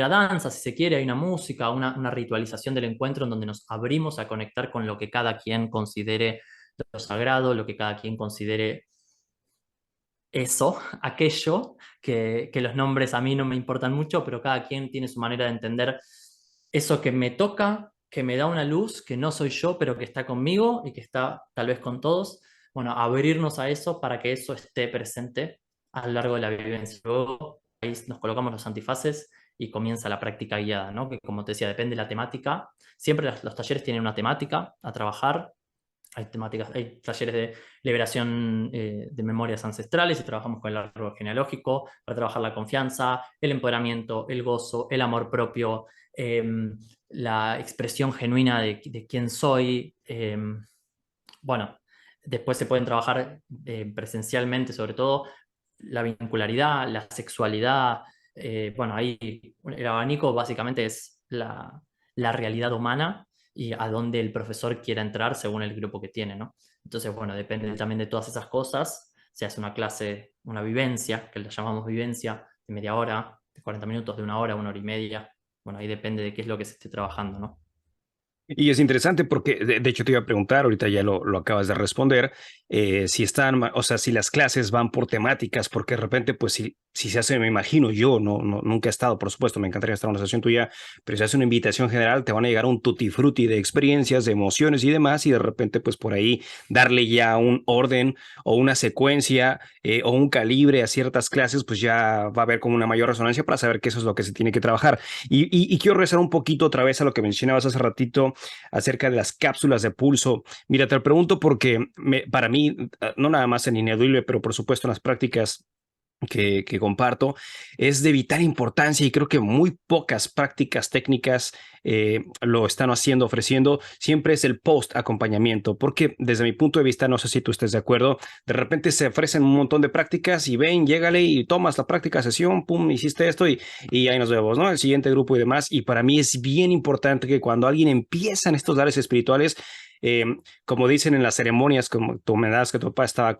danza, si se quiere, hay una música, una ritualización del encuentro en donde nos abrimos a conectar con lo que cada quien considere lo sagrado, lo que cada quien considere eso, aquello, que los nombres a mí no me importan mucho, pero cada quien tiene su manera de entender eso que me toca, que me da una luz, que no soy yo, pero que está conmigo y que está tal vez con todos. Bueno, abrirnos a eso para que eso esté presente a lo largo de la vivencia. Luego ahí nos colocamos los antifaces y comienza la práctica guiada, ¿no? Que como te decía, depende de la temática. Siempre los talleres tienen una temática a trabajar. Hay temáticas, hay talleres de liberación de memorias ancestrales y trabajamos con el árbol genealógico para trabajar la confianza, el empoderamiento, el gozo, el amor propio, la expresión genuina de quién soy. Bueno, después se pueden trabajar presencialmente, sobre todo la vincularidad, la sexualidad. Bueno, ahí el abanico básicamente es la realidad humana y a dónde el profesor quiera entrar según el grupo que tiene, ¿no? Entonces, bueno, depende también de todas esas cosas. Se hace una clase, una vivencia, que la llamamos vivencia, de media hora, de 40 minutos, de una hora y media. Bueno, ahí depende de qué es lo que se esté trabajando, ¿no? Y es interesante porque, de hecho, te iba a preguntar, ahorita ya lo acabas de responder, si están, o sea, si las clases van por temáticas, porque de repente, pues, si se hace, me imagino yo, nunca he estado, por supuesto, me encantaría estar en una sesión tuya, pero si hace una invitación general, te van a llegar un tutti frutti de experiencias, de emociones y demás, y de repente, pues, por ahí darle ya un orden o una secuencia o un calibre a ciertas clases, pues ya va a haber como una mayor resonancia para saber que eso es lo que se tiene que trabajar. Y quiero regresar un poquito otra vez a lo que mencionabas hace ratito acerca de las cápsulas de pulso. Mira, te lo pregunto porque para mí, no nada más en Ineduile, pero por supuesto en las prácticas que comparto, es de vital importancia y creo que muy pocas prácticas técnicas lo están haciendo, ofreciendo, siempre es el post acompañamiento, porque desde mi punto de vista, no sé si tú estés de acuerdo, de repente se ofrecen un montón de prácticas y ven, llégale y tomas la práctica sesión, pum, hiciste esto y ahí nos vemos, ¿no? El siguiente grupo y demás. Y para mí es bien importante que cuando alguien empieza en estos lares espirituales, eh, como dicen en las ceremonias, como tú me das que tu papá estaba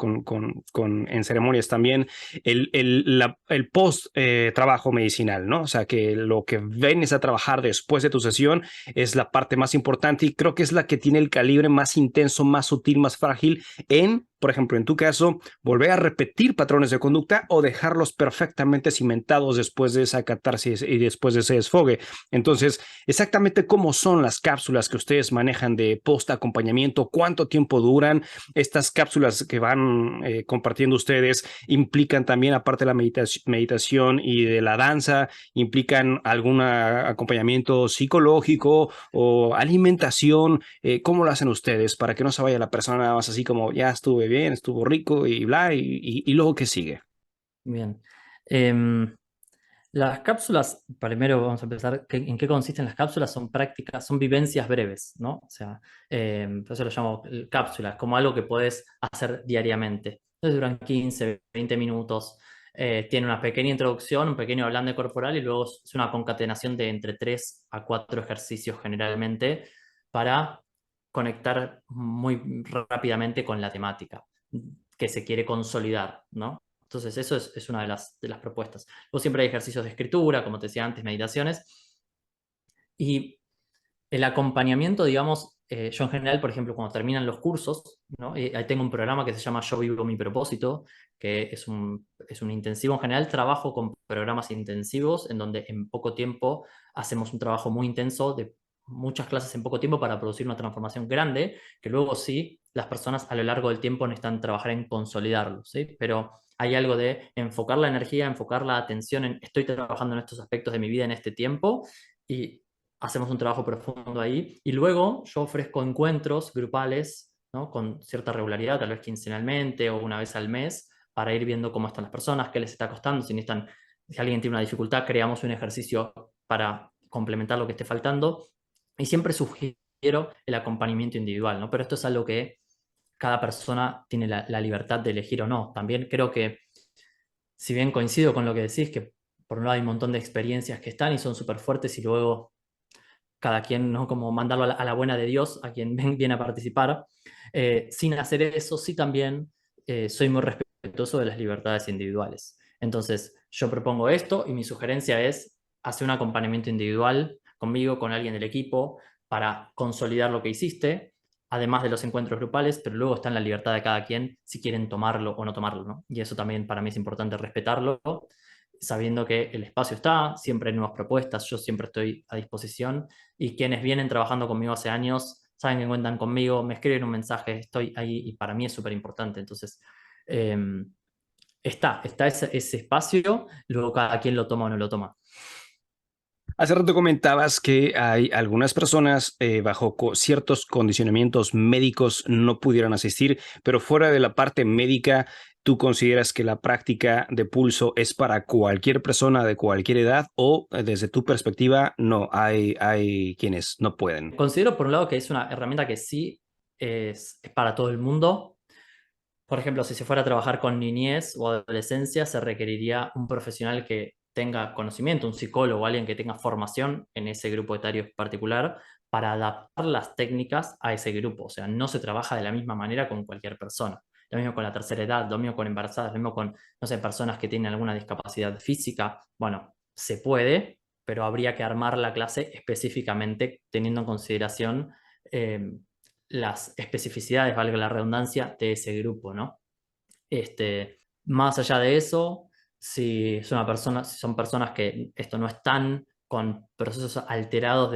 en ceremonias también, el post trabajo medicinal, ¿no? O sea, que lo que vienes a trabajar después de tu sesión es la parte más importante y creo que es la que tiene el calibre más intenso, más sutil, más frágil en, por ejemplo, en tu caso, volver a repetir patrones de conducta o dejarlos perfectamente cimentados después de esa catarsis y después de ese desfogue. Entonces, exactamente cómo son las cápsulas que ustedes manejan de post acompañamiento, cuánto tiempo duran, estas cápsulas que van compartiendo ustedes implican también, aparte de la meditación y de la danza, implican algún acompañamiento psicológico o alimentación. ¿Cómo lo hacen ustedes para que no se vaya la persona nada más así como ya estuve bien, estuvo rico y bla, y luego qué sigue? Bien. Em, las cápsulas, primero vamos a empezar, ¿en qué consisten las cápsulas? Son prácticas, son vivencias breves, ¿no? O sea, por eso lo llamo cápsulas, como algo que puedes hacer diariamente. Entonces duran 15, 20 minutos, tiene una pequeña introducción, un pequeño ablande corporal y luego es una concatenación de entre 3 a 4 ejercicios generalmente para conectar muy rápidamente con la temática que se quiere consolidar, ¿no? Entonces, eso es una de las propuestas. Luego siempre hay ejercicios de escritura, como te decía antes, meditaciones. Y el acompañamiento, digamos, yo en general, por ejemplo, cuando terminan los cursos, ¿no? Ahí tengo un programa que se llama Yo Vivo Mi Propósito, que es un intensivo. En general trabajo con programas intensivos en donde en poco tiempo hacemos un trabajo muy intenso de muchas clases en poco tiempo para producir una transformación grande, que luego sí, las personas a lo largo del tiempo necesitan trabajar en consolidarlo, ¿sí? Pero hay algo de enfocar la energía, enfocar la atención en estoy trabajando en estos aspectos de mi vida en este tiempo y hacemos un trabajo profundo ahí. Y luego yo ofrezco encuentros grupales, ¿no? Con cierta regularidad, tal vez quincenalmente o una vez al mes, para ir viendo cómo están las personas, qué les está costando, si necesitan, si alguien tiene una dificultad, creamos un ejercicio para complementar lo que esté faltando. Y siempre sugiero el acompañamiento individual, ¿no? Pero esto es algo que cada persona tiene la libertad de elegir o no. También creo que, si bien coincido con lo que decís, que por un lado hay un montón de experiencias que están y son súper fuertes y luego cada quien, ¿no? Como mandarlo a la buena de Dios, a quien viene a participar. Sin hacer eso, sí también soy muy respetuoso de las libertades individuales. Entonces, yo propongo esto y mi sugerencia es hacer un acompañamiento individual conmigo, con alguien del equipo, para consolidar lo que hiciste, además de los encuentros grupales, pero luego está en la libertad de cada quien si quieren tomarlo o no tomarlo, ¿no? Y eso también para mí es importante respetarlo, sabiendo que el espacio está, siempre hay nuevas propuestas, yo siempre estoy a disposición y quienes vienen trabajando conmigo hace años saben que cuentan conmigo, me escriben un mensaje, estoy ahí y para mí es súper importante. Entonces, eh, está ese espacio, luego cada quien lo toma o no lo toma. Hace rato comentabas que hay algunas personas bajo ciertos condicionamientos médicos no pudieran asistir, pero fuera de la parte médica, ¿tú consideras que la práctica de pulso es para cualquier persona de cualquier edad o desde tu perspectiva no, hay quienes no pueden? Considero por un lado que es una herramienta que sí es para todo el mundo. Por ejemplo, si se fuera a trabajar con niñez o adolescencia, se requeriría un profesional que tenga conocimiento, un psicólogo o alguien que tenga formación en ese grupo etario particular para adaptar las técnicas a ese grupo. O sea, no se trabaja de la misma manera con cualquier persona. Lo mismo con la tercera edad, lo mismo con embarazadas, lo mismo con, no sé, personas que tienen alguna discapacidad física. Bueno, se puede, pero habría que armar la clase específicamente teniendo en consideración eh, las especificidades, valga la redundancia, de ese grupo, ¿no? Más allá de eso, si son personas que esto no están con procesos alterados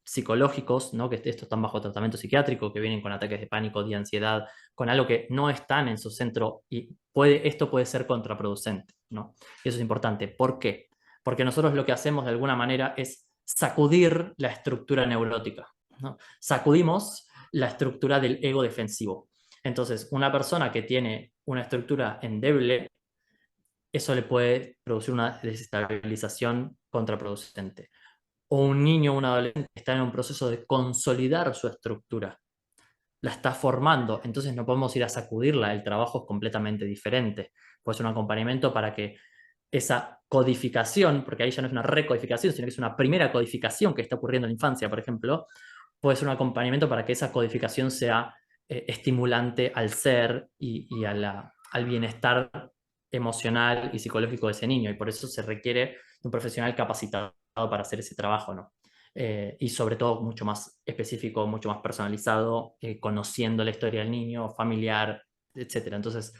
psicológicos, ¿no? Que estos están bajo tratamiento psiquiátrico, que vienen con ataques de pánico, de ansiedad, con algo que no están en su centro y esto puede ser contraproducente, ¿no? Y eso es importante. ¿Por qué? Porque nosotros lo que hacemos de alguna manera es sacudir la estructura neurótica, ¿no? Sacudimos la estructura del ego defensivo. Entonces, una persona que tiene una estructura endeble, eso le puede producir una desestabilización contraproducente. O un niño o un adolescente está en un proceso de consolidar su estructura, la está formando, entonces no podemos ir a sacudirla, el trabajo es completamente diferente. Puede ser un acompañamiento para que esa codificación, porque ahí ya no es una recodificación, sino que es una primera codificación que está ocurriendo en la infancia, por ejemplo, puede ser un acompañamiento para que esa codificación sea estimulante al ser al bienestar emocional y psicológico de ese niño. Y por eso se requiere de un profesional capacitado para hacer ese trabajo, ¿no? Y sobre todo mucho más específico, mucho más personalizado, conociendo la historia del niño, familiar, etcétera. Entonces,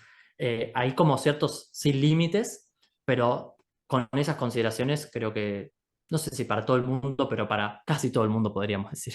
hay como ciertos sin límites, pero con esas consideraciones creo que, no sé si para todo el mundo, pero para casi todo el mundo podríamos decir.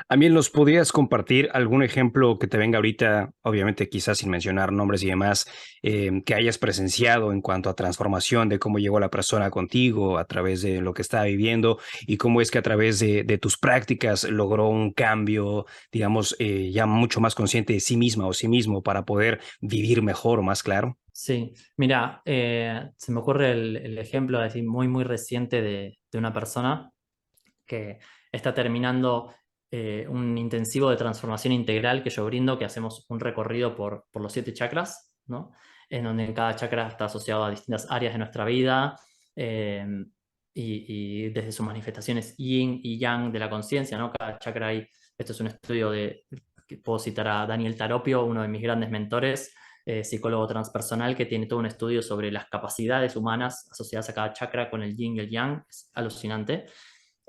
También nos podrías compartir algún ejemplo que te venga ahorita, obviamente quizás sin mencionar nombres y demás, que hayas presenciado en cuanto a transformación de cómo llegó la persona contigo a través de lo que estaba viviendo y cómo es que a través de tus prácticas logró un cambio, digamos, ya mucho más consciente de sí misma o sí mismo para poder vivir mejor o más claro. Sí, mira, se me ocurre el ejemplo así muy, muy reciente de una persona que está terminando un intensivo de transformación integral que yo brindo, que hacemos un recorrido por los 7 chakras, ¿no? En donde cada chakra está asociado a distintas áreas de nuestra vida eh, y desde sus manifestaciones yin y yang de la conciencia, ¿no? Cada chakra hay, esto es un estudio que puedo citar a Daniel Taropio, uno de mis grandes mentores, psicólogo transpersonal, que tiene todo un estudio sobre las capacidades humanas asociadas a cada chakra con el yin y el yang, es alucinante.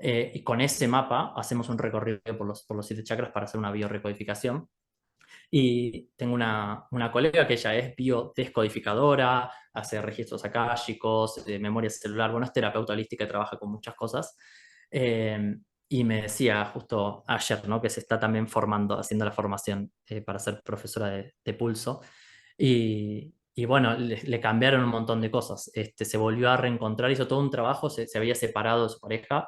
Y con ese mapa hacemos un recorrido por los 7 chakras para hacer una biorrecodificación. Y tengo una colega que ella es biodescodificadora, hace registros akáshicos, de memoria celular, bueno, es terapeuta holística y trabaja con muchas cosas. Eh, y me decía justo ayer, ¿no? Que se está también formando, haciendo la formación para ser profesora de pulso. Y bueno, le cambiaron un montón de cosas. Se volvió a reencontrar, hizo todo un trabajo, se había separado de su pareja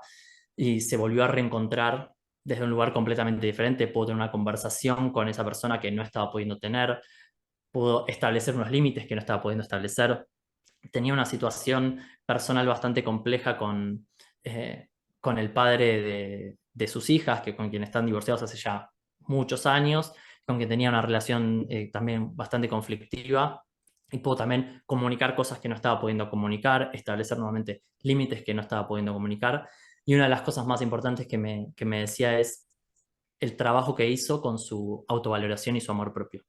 y se volvió a reencontrar desde un lugar completamente diferente. Pudo tener una conversación con esa persona que no estaba pudiendo tener, pudo establecer unos límites que no estaba pudiendo establecer. Tenía una situación personal bastante compleja con el padre de sus hijas, que con quien están divorciados hace ya muchos años, con quien tenía una relación también bastante conflictiva. Y pudo también comunicar cosas que no estaba pudiendo comunicar, establecer nuevamente límites que no estaba pudiendo comunicar. Y una de las cosas más importantes que me decía es el trabajo que hizo con su autovaloración y su amor propio.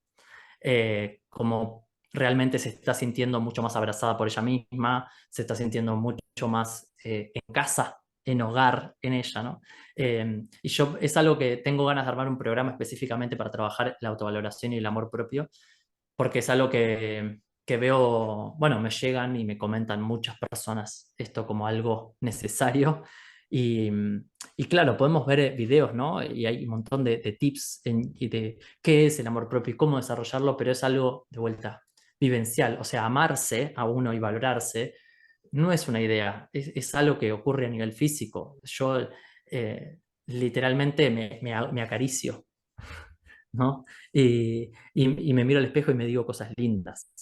Como realmente se está sintiendo mucho más abrazada por ella misma, se está sintiendo mucho más en casa, en hogar, en ella, ¿no? Y yo es algo que tengo ganas de armar un programa específicamente para trabajar la autovaloración y el amor propio, porque es algo que veo, bueno, me llegan y me comentan muchas personas esto como algo necesario. Y, y claro, podemos ver videos, ¿no? Y hay un montón de tips y de qué es el amor propio y cómo desarrollarlo, pero es algo de vuelta vivencial. O sea, amarse a uno y valorarse no es una idea, es algo que ocurre a nivel físico. Yo literalmente me acaricio, ¿no? Y me miro al espejo y me digo cosas lindas,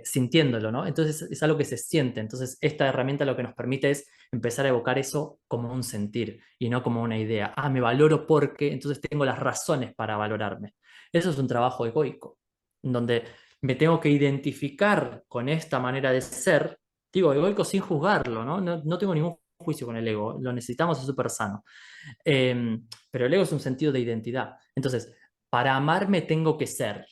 sintiéndolo, ¿no? Entonces es algo que se siente. Entonces esta herramienta lo que nos permite es empezar a evocar eso como un sentir y no como una idea. Ah, me valoro porque, entonces tengo las razones para valorarme. Eso es un trabajo egoico, donde me tengo que identificar con esta manera de ser, digo, egoico sin juzgarlo, ¿no? No tengo ningún juicio con el ego, lo necesitamos, es súper sano. Pero el ego es un sentido de identidad. Entonces, para amarme tengo que ser.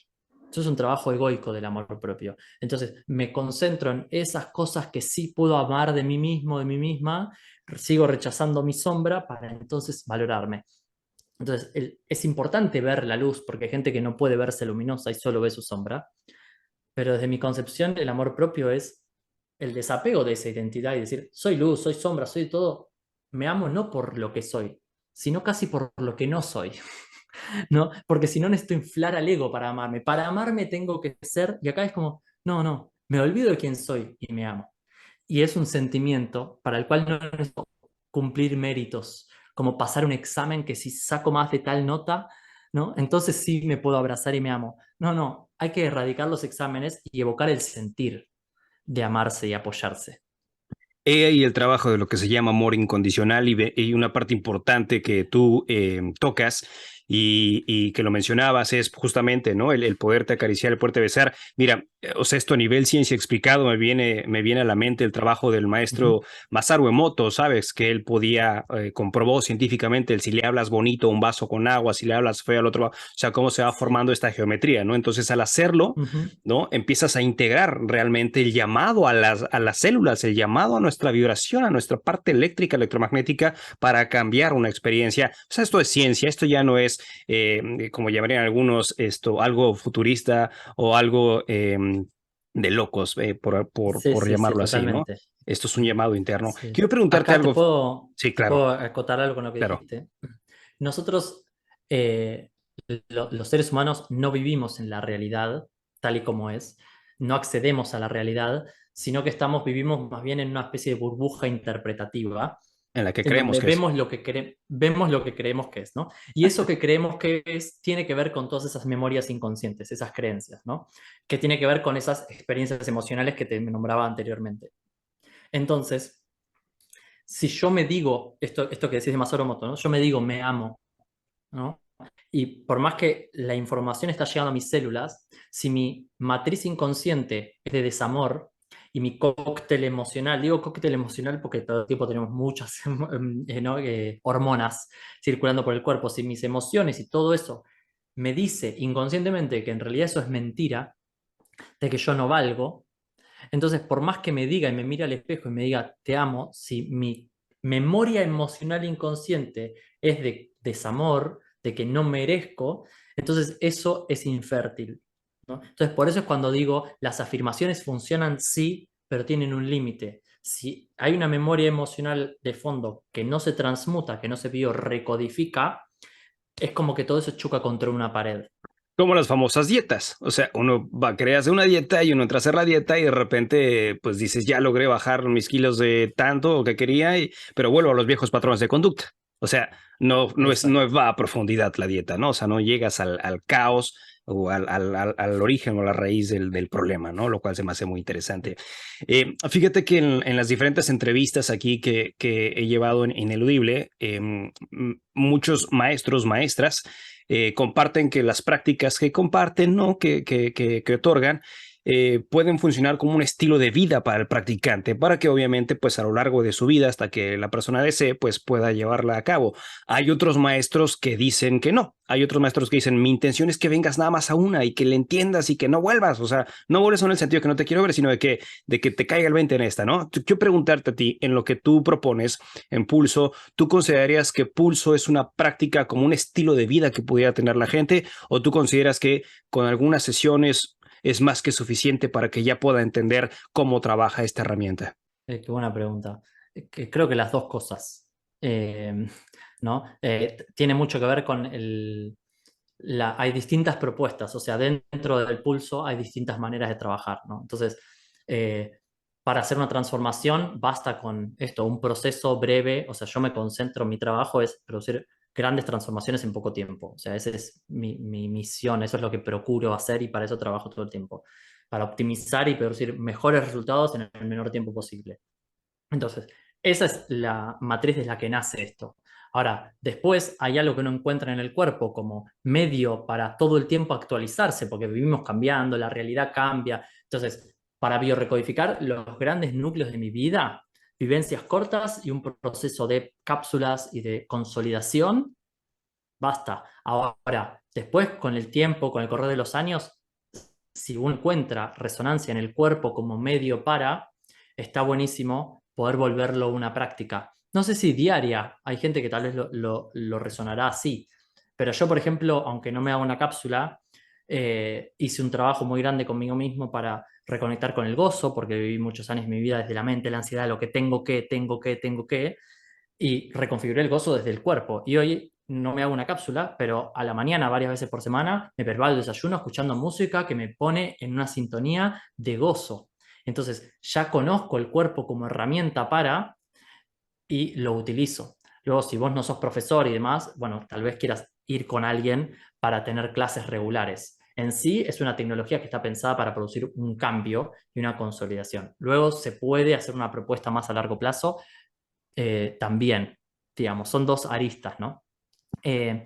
Eso es un trabajo egoico del amor propio. Entonces, me concentro en esas cosas que sí puedo amar de mí mismo, de mí misma, sigo rechazando mi sombra para entonces valorarme. Entonces, es importante ver la luz, porque hay gente que no puede verse luminosa y solo ve su sombra, pero desde mi concepción, el amor propio es el desapego de esa identidad y decir, soy luz, soy sombra, soy todo. Me amo no por lo que soy, sino casi por lo que no soy. ¿No? Porque si no necesito inflar al ego para amarme. Para amarme tengo que ser, y acá es como, no, no, me olvido de quién soy y me amo. Y es un sentimiento para el cual no necesito cumplir méritos, como pasar un examen que si saco más de tal nota, ¿no? Entonces sí me puedo abrazar y me amo. No, no, hay que erradicar los exámenes y evocar el sentir de amarse y apoyarse. Y el trabajo de lo que se llama amor incondicional y una parte importante que tú tocas y que lo mencionabas es justamente, ¿no? El poderte acariciar, el poderte besar. Mira, o sea, esto a nivel ciencia explicado me viene a la mente el trabajo del Ujú, maestro Masaru Emoto, ¿sabes? Que él podía, comprobó científicamente el si le hablas bonito a un vaso con agua, si le hablas feo al otro, o sea, cómo se va sí. formando esta geometría, ¿no? Entonces, al hacerlo, Ujú. ¿no? Empiezas a integrar realmente el llamado a las células, el llamado a nuestra vibración, a nuestra parte eléctrica, electromagnética, para cambiar una experiencia. O sea, esto es ciencia, esto ya no es, como llamarían algunos, esto, algo futurista o algo de locos, Sí, por sí, sí, llamarlo así, ¿no? totalmente. Esto es un llamado interno. Sí. Quiero preguntarte Acá te algo. puedo, Sí, te claro, puedo acotar algo con lo que claro. dijiste. Nosotros, eh, los seres humanos, no vivimos en la realidad tal y como es, no accedemos a la realidad, sino que vivimos más bien en una especie de burbuja interpretativa, En la que en creemos donde que es. vemos lo que creemos que es, ¿no? Y eso que creemos que es tiene que ver con todas esas memorias inconscientes, esas creencias, ¿no? Que tiene que ver con esas experiencias emocionales que te nombraba anteriormente. Entonces, si yo me digo, esto que decís de Masaru Emoto, ¿no? Yo me digo, me amo, ¿no? Y por más que la información está llegando a mis células, si mi matriz inconsciente es de desamor y mi cóctel emocional, digo cóctel emocional porque todo el tiempo tenemos muchas ¿no? Hormonas circulando por el cuerpo, si mis emociones y todo eso me dice inconscientemente que en realidad eso es mentira, de que yo no valgo, entonces por más que me diga y me mire al espejo y me diga te amo, si mi memoria emocional inconsciente es de desamor, de que no merezco, entonces eso es infértil, ¿no? Entonces, por eso es cuando digo, las afirmaciones funcionan sí, pero tienen un límite. Si hay una memoria emocional de fondo que no se transmuta, que no se biorecodifica, es como que todo eso choca contra una pared. Como las famosas dietas. O sea, uno va a crearse una dieta y uno entra a hacer la dieta y de repente, pues dices, ya logré bajar mis kilos de tanto que quería, pero vuelvo a los viejos patrones de conducta. O sea, Exacto. no va a profundidad la dieta, ¿no? O sea, no llegas al caos o al origen o la raíz del problema, ¿no? Lo cual se me hace muy interesante. Fíjate que en las diferentes entrevistas aquí que he llevado en Ineludible, muchos maestros, maestras, comparten que las prácticas que comparten, ¿no? Que otorgan, pueden funcionar como un estilo de vida para el practicante, para que obviamente, pues a lo largo de su vida, hasta que la persona desee, pues pueda llevarla a cabo. Hay otros maestros que dicen que no. Hay otros maestros que dicen, mi intención es que vengas nada más a una y que le entiendas y que no vuelvas. O sea, no vuelves en el sentido de que no te quiero ver, sino de que te caiga el 20 en esta, ¿no? Quiero preguntarte a ti, en lo que tú propones en Pulso, ¿tú considerarías que Pulso es una práctica como un estilo de vida que pudiera tener la gente? ¿O tú consideras que con algunas sesiones es más que suficiente para que ya pueda entender cómo trabaja esta herramienta? Qué buena pregunta. Creo que las dos cosas, eh, ¿no? Tiene mucho que ver con hay distintas propuestas, o sea, dentro del pulso hay distintas maneras de trabajar, ¿no? Entonces, eh, para hacer una transformación basta con esto, un proceso breve, o sea, yo me concentro, mi trabajo es producir grandes transformaciones en poco tiempo, o sea, esa es mi misión, eso es lo que procuro hacer y para eso trabajo todo el tiempo, para optimizar y producir mejores resultados en el menor tiempo posible. Entonces, esa es la matriz de la que nace esto. Ahora, después hay algo que uno encuentra en el cuerpo como medio para todo el tiempo actualizarse, porque vivimos cambiando, la realidad cambia. Entonces, para biorecodificar los grandes núcleos de mi vida, vivencias cortas y un proceso de cápsulas y de consolidación, basta. Ahora, después, con el tiempo, con el correr de los años, si uno encuentra resonancia en el cuerpo como medio para, está buenísimo poder volverlo una práctica. No sé si diaria, hay gente que tal vez lo resonará así, pero yo, por ejemplo, aunque no me haga una cápsula, hice un trabajo muy grande conmigo mismo para reconectar con el gozo, porque viví muchos años de mi vida desde la mente, la ansiedad, lo que tengo que, y reconfiguré el gozo desde el cuerpo. Y hoy no me hago una cápsula, pero a la mañana, varias veces por semana, me preparo el desayuno escuchando música que me pone en una sintonía de gozo. Entonces, ya conozco el cuerpo como herramienta para y lo utilizo. Luego, si vos no sos profesor y demás, bueno, tal vez quieras ir con alguien para tener clases regulares. En sí es una tecnología que está pensada para producir un cambio y una consolidación. Luego se puede hacer una propuesta más a largo plazo también, digamos, son dos aristas, ¿no? Eh,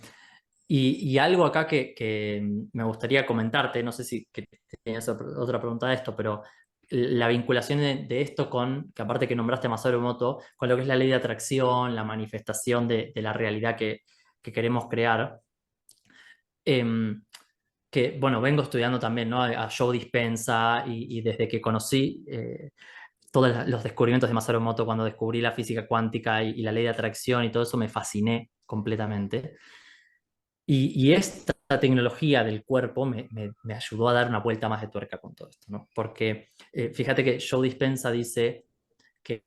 y algo acá que me gustaría comentarte, no sé si que tenías otra pregunta de esto, pero la vinculación de esto con, que aparte que nombraste a Masaru Emoto, con lo que es la ley de atracción, la manifestación de la realidad que queremos crear, em, que, bueno, vengo estudiando también, ¿no? A Joe Dispenza y desde que conocí todos los descubrimientos de Masaru Emoto, cuando descubrí la física cuántica y la ley de atracción y todo eso, me fasciné completamente. Y esta tecnología del cuerpo me ayudó a dar una vuelta más de tuerca con todo esto, ¿no? Porque fíjate que Joe Dispenza dice que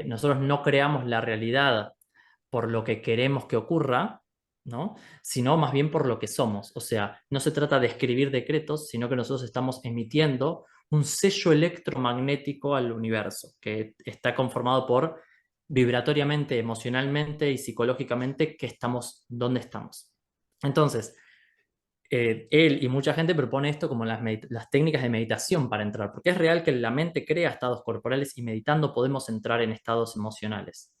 nosotros no creamos la realidad por lo que queremos que ocurra, ¿no? Sino más bien por lo que somos. O sea, no se trata de escribir decretos, sino que nosotros estamos emitiendo un sello electromagnético al universo, que está conformado por vibratoriamente, emocionalmente y psicológicamente que estamos donde estamos. Entonces, él y mucha gente propone esto como las técnicas de meditación para entrar, porque es real que la mente crea estados corporales y meditando podemos entrar en estados emocionales.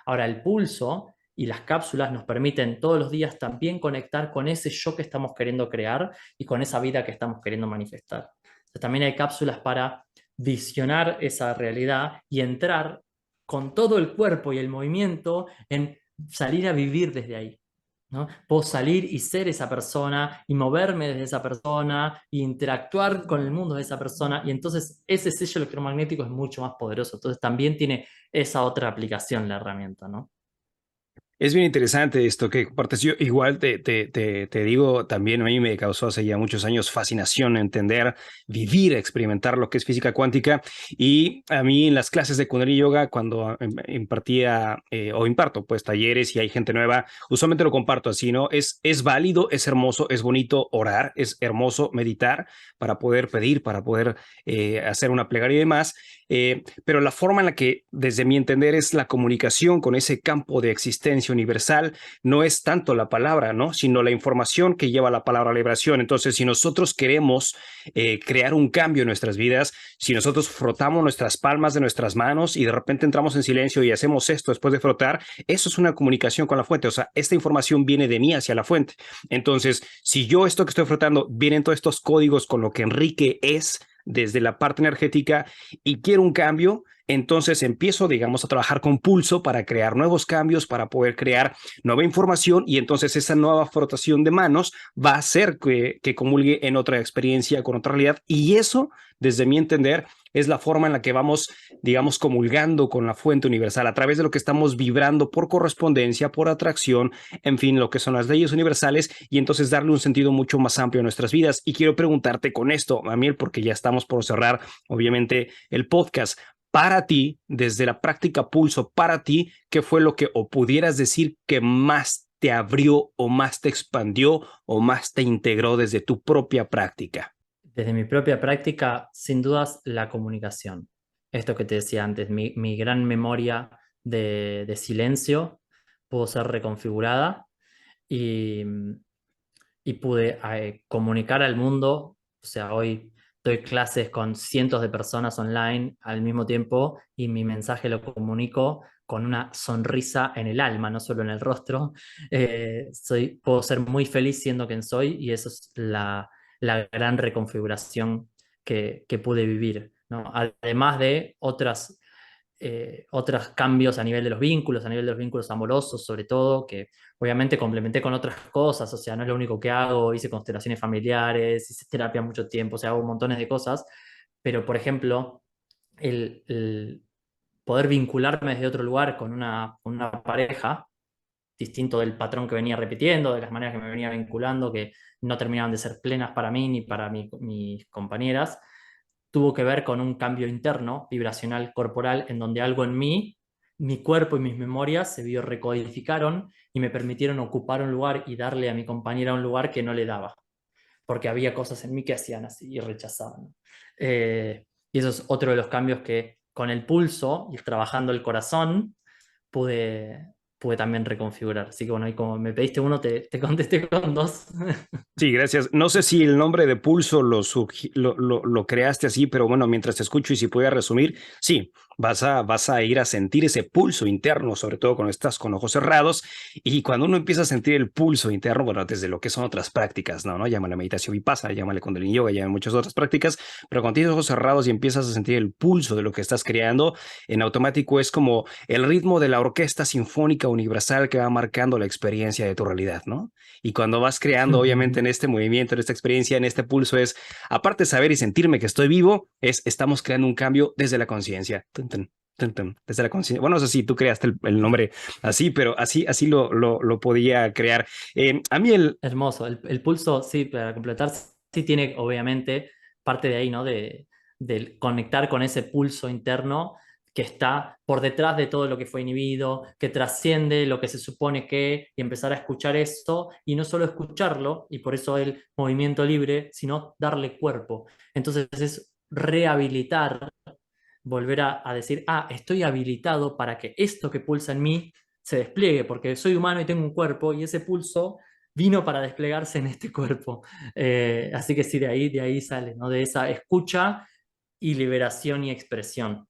Ahora, el pulso y las cápsulas nos permiten todos los días también conectar con ese yo que estamos queriendo crear y con esa vida que estamos queriendo manifestar. Entonces, también hay cápsulas para visionar esa realidad y entrar con todo el cuerpo y el movimiento en salir a vivir desde ahí. ¿no? Puedo salir y ser esa persona y moverme desde esa persona y interactuar con el mundo de esa persona y entonces ese sello electromagnético es mucho más poderoso. Entonces también tiene esa otra aplicación la herramienta, ¿no? Es bien interesante esto que compartes. Yo igual te digo, también a mí me causó hace ya muchos años fascinación entender, vivir, experimentar lo que es física cuántica. Y a mí en las clases de Kundalini Yoga, cuando impartía o imparto pues talleres y hay gente nueva, usualmente lo comparto así, ¿no? Es válido, es hermoso, es bonito orar, es hermoso meditar para poder pedir, para poder hacer una plegaria y demás. Pero la forma en la que, desde mi entender, es la comunicación con ese campo de existencia universal, no es tanto la palabra, ¿no? Sino la información que lleva la palabra a la vibración. Entonces, si nosotros queremos crear un cambio en nuestras vidas, si nosotros frotamos nuestras palmas de nuestras manos y de repente entramos en silencio y hacemos esto después de frotar, eso es una comunicación con la fuente. O sea, esta información viene de mí hacia la fuente. Entonces, si yo esto que estoy frotando, vienen todos estos códigos con lo que Enrique es desde la parte energética y quiero un cambio, entonces empiezo, digamos, a trabajar con pulso para crear nuevos cambios, para poder crear nueva información y entonces esa nueva frotación de manos va a hacer que comulgue en otra experiencia, con otra realidad y eso, desde mi entender, es la forma en la que vamos, digamos, comulgando con la fuente universal a través de lo que estamos vibrando por correspondencia, por atracción, en fin, lo que son las leyes universales y entonces darle un sentido mucho más amplio a nuestras vidas. Y quiero preguntarte con esto, Amiel, porque ya estamos por cerrar, obviamente, el podcast. Para ti, desde la práctica pulso, para ti, ¿qué fue lo que o pudieras decir que más te abrió o más te expandió o más te integró desde tu propia práctica? Desde mi propia práctica, sin dudas, la comunicación. Esto que te decía antes, mi gran memoria de silencio pudo ser reconfigurada y, y pude comunicar al mundo. O sea, hoy doy clases con cientos de personas online al mismo tiempo y mi mensaje lo comunico con una sonrisa en el alma, no solo en el rostro. Puedo ser muy feliz siendo quien soy y eso es la gran reconfiguración que pude vivir, ¿no? Además de otros cambios a nivel de los vínculos amorosos, sobre todo, que obviamente complementé con otras cosas, o sea, no es lo único que hago, hice constelaciones familiares, hice terapia mucho tiempo, o sea, hago montones de cosas, pero por ejemplo, el poder vincularme desde otro lugar con una pareja, distinto del patrón que venía repitiendo, de las maneras que me venía vinculando, que no terminaban de ser plenas para mí ni para mis compañeras, tuvo que ver con un cambio interno, vibracional, corporal, en donde algo en mí, mi cuerpo y mis memorias se biorrecodificaron y me permitieron ocupar un lugar y darle a mi compañera un lugar que no le daba, porque había cosas en mí que hacían así y rechazaban. Y eso es otro de los cambios que con el pulso y trabajando el corazón pude también reconfigurar. Así que bueno, y como me pediste uno, te contesté con dos. Sí, gracias. No sé si el nombre de Pulso lo creaste así, pero bueno, mientras te escucho y si pudiera resumir, sí, vas a ir a sentir ese pulso interno, sobre todo cuando estás con ojos cerrados. Y cuando uno empieza a sentir el pulso interno, bueno, desde lo que son otras prácticas, ¿no? Llámale meditación vipassana, llámale Kundalini Yoga, llámale muchas otras prácticas, pero cuando tienes ojos cerrados y empiezas a sentir el pulso de lo que estás creando, en automático es como el ritmo de la orquesta sinfónica universal que va marcando la experiencia de tu realidad, ¿no? Y cuando vas creando, obviamente, en este movimiento, en esta experiencia, en este pulso, es, aparte de saber y sentirme que estoy vivo, es, estamos creando un cambio desde la conciencia. Desde la conciencia. Bueno, no sé si tú creaste el nombre así, pero así lo podía crear. A mí Hermoso. El pulso, sí, para completar, sí tiene obviamente parte de ahí, ¿no? De conectar con ese pulso interno que está por detrás de todo lo que fue inhibido, que trasciende lo que se supone que, y empezar a escuchar esto, y no solo escucharlo, y por eso el movimiento libre, sino darle cuerpo. Entonces es rehabilitar, volver a decir, ah, estoy habilitado para que esto que pulsa en mí se despliegue, porque soy humano y tengo un cuerpo, y ese pulso vino para desplegarse en este cuerpo. Así que sí, de ahí sale, ¿no? De esa escucha y liberación y expresión.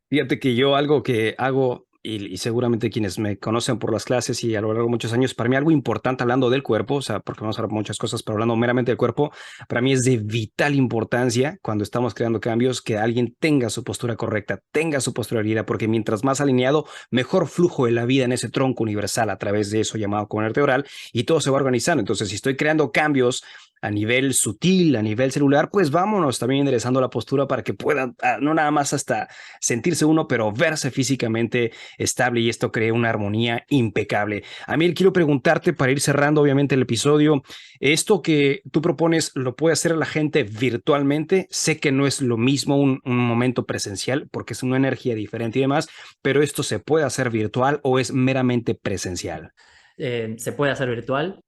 Fíjate que yo algo que hago y seguramente quienes me conocen por las clases y a lo largo de muchos años, para mí algo importante hablando del cuerpo, o sea, porque vamos a hablar de muchas cosas, pero hablando meramente del cuerpo, para mí es de vital importancia cuando estamos creando cambios que alguien tenga su postura correcta, tenga su postura erguida, porque mientras más alineado, mejor flujo de la vida en ese tronco universal a través de eso llamado columna vertebral y todo se va organizando. Entonces, si estoy creando cambios a nivel sutil, a nivel celular, pues vámonos también enderezando la postura para que pueda, no nada más hasta sentirse uno, pero verse físicamente estable y esto crea una armonía impecable. Amil, quiero preguntarte para ir cerrando obviamente el episodio, esto que tú propones lo puede hacer la gente virtualmente, sé que no es lo mismo un momento presencial porque es una energía diferente y demás, pero esto se puede hacer virtual o es meramente presencial. Se puede hacer virtual.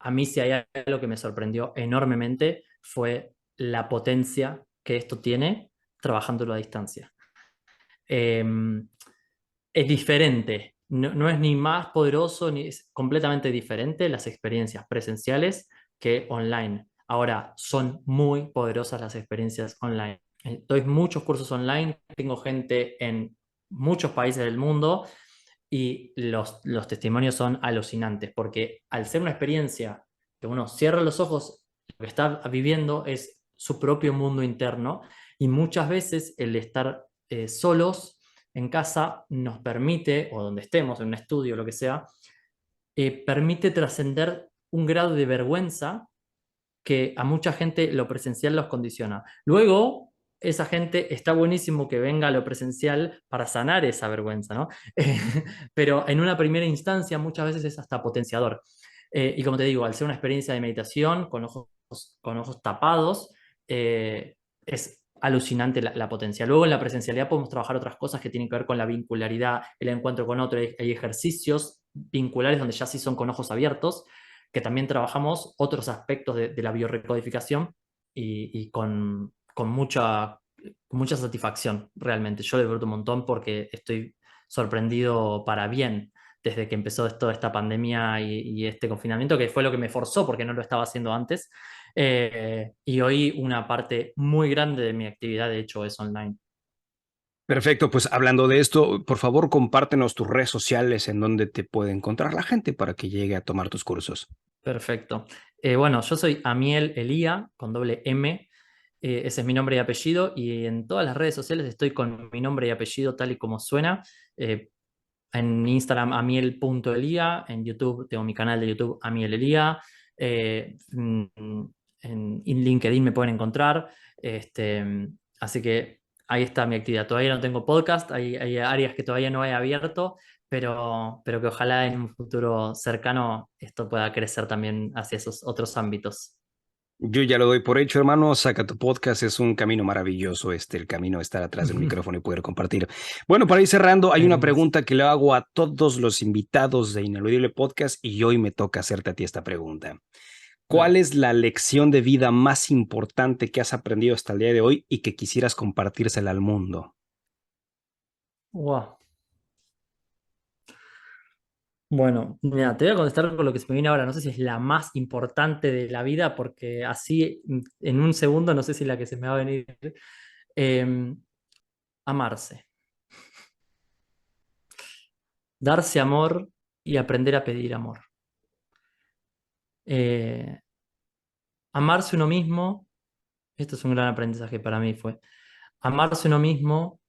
A mí si hay algo que me sorprendió enormemente fue la potencia que esto tiene trabajándolo a distancia. Eh, es diferente, no es ni más poderoso, ni es completamente diferente las experiencias presenciales que online. Ahora, son muy poderosas las experiencias online. Doy muchos cursos online, tengo gente en muchos países del mundo y los testimonios son alucinantes, porque al ser una experiencia que uno cierra los ojos, lo que está viviendo es su propio mundo interno y muchas veces el estar solos en casa nos permite, o donde estemos, en un estudio, lo que sea, permite trascender un grado de vergüenza que a mucha gente lo presencial los condiciona. Luego, esa gente está buenísimo que venga a lo presencial para sanar esa vergüenza, ¿no? Pero en una primera instancia muchas veces es hasta potenciador. Y como te digo, al ser una experiencia de meditación con ojos tapados, es alucinante la potencia. Luego en la presencialidad podemos trabajar otras cosas que tienen que ver con la vincularidad, el encuentro con otro. Hay ejercicios vinculares donde ya sí son con ojos abiertos, que también trabajamos otros aspectos de la biorrecodificación y con mucha satisfacción, realmente. Yo lo disfruto un montón porque estoy sorprendido para bien desde que empezó toda esta pandemia y este confinamiento, que fue lo que me forzó porque no lo estaba haciendo antes. Y hoy una parte muy grande de mi actividad, de hecho, es online. Perfecto, pues hablando de esto, por favor compártenos tus redes sociales en donde te puede encontrar la gente para que llegue a tomar tus cursos. Perfecto. Bueno, yo soy Amiel Elía, con doble M. Ese es mi nombre y apellido. Y en todas las redes sociales estoy con mi nombre y apellido tal y como suena. Eh, en Instagram, amiel.elía. En YouTube tengo mi canal de YouTube, Amiel Elía. En LinkedIn me pueden encontrar. Así que ahí está mi actividad. Todavía no tengo podcast, hay áreas que todavía no he abierto, pero que ojalá en un futuro cercano esto pueda crecer también hacia esos otros ámbitos. Yo ya lo doy por hecho, hermano. Saca tu podcast, es un camino maravilloso, el camino de estar atrás del micrófono y poder compartir. Bueno, para ir cerrando, hay una Hermoso. pregunta que le hago a todos los invitados de Ineludible Podcast y hoy me toca hacerte a ti esta pregunta. ¿Cuál Dale. es la lección de vida más importante que has aprendido hasta el día de hoy y que quisieras compartírsela al mundo? Wow. Bueno, mira, te voy a contestar con lo que se me viene ahora. No sé si es la más importante de la vida, porque así en un segundo no sé si la que se me va a venir. Eh, Amarse. Darse amor y aprender a pedir amor. Eh, Amarse uno mismo, esto es un gran aprendizaje para mí, fue amarse uno mismo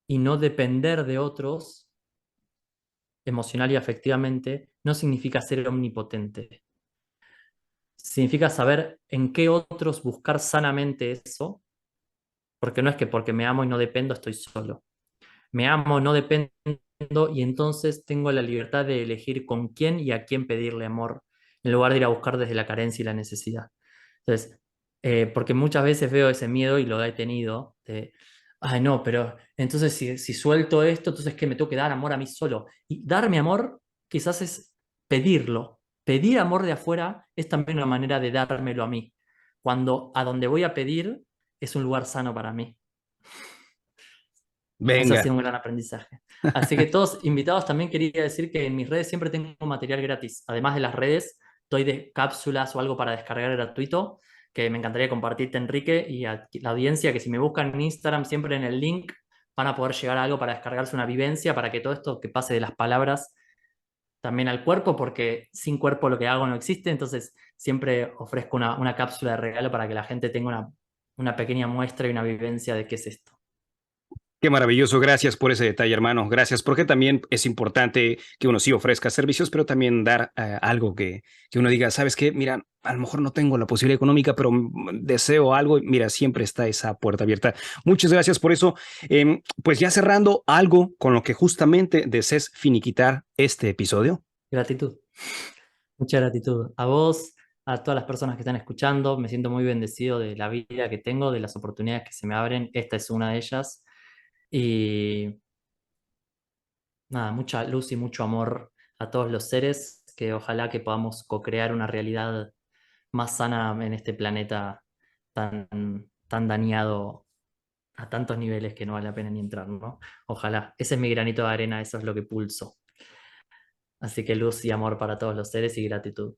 y no depender de otros emocional y afectivamente, no significa ser omnipotente. Significa saber en qué otros buscar sanamente eso, porque no es que porque me amo y no dependo estoy solo. Me amo, no dependo y entonces tengo la libertad de elegir con quién y a quién pedirle amor, en lugar de ir a buscar desde la carencia y la necesidad. Entonces, porque muchas veces veo ese miedo y lo he tenido, de, ay no, pero entonces si suelto esto, entonces que me tengo que dar amor a mí solo. Y darme amor quizás es pedirlo. Pedir amor de afuera es también una manera de dármelo a mí. Cuando a donde voy a pedir es un lugar sano para mí. Eso ha Venga. sido un gran aprendizaje. Así que todos invitados, también quería decir que en mis redes siempre tengo material gratis. Además de las redes, doy de cápsulas o algo para descargar gratuito, que me encantaría compartirte, Enrique, y a la audiencia, que si me buscan en Instagram, siempre en el link van a poder llegar a algo para descargarse una vivencia, para que todo esto que pase de las palabras también al cuerpo, porque sin cuerpo lo que hago no existe, entonces siempre ofrezco una cápsula de regalo para que la gente tenga una pequeña muestra y una vivencia de qué es esto. Qué maravilloso, gracias por ese detalle, hermano. Gracias, porque también es importante que uno sí ofrezca servicios, pero también dar algo que uno diga, ¿sabes qué? Mira, a lo mejor no tengo la posibilidad económica, pero deseo algo. Y mira, siempre está esa puerta abierta. Muchas gracias por eso. Pues ya cerrando, algo con lo que justamente desees finiquitar este episodio. Gratitud. Mucha gratitud a vos, a todas las personas que están escuchando. Me siento muy bendecido de la vida que tengo, de las oportunidades que se me abren. Esta es una de ellas. Y nada, mucha luz y mucho amor a todos los seres, que ojalá que podamos co-crear una realidad más sana en este planeta tan, tan dañado a tantos niveles que no vale la pena ni entrar, ¿no? Ojalá. Ese es mi granito de arena, eso es lo que pulso. Así que luz y amor para todos los seres y gratitud.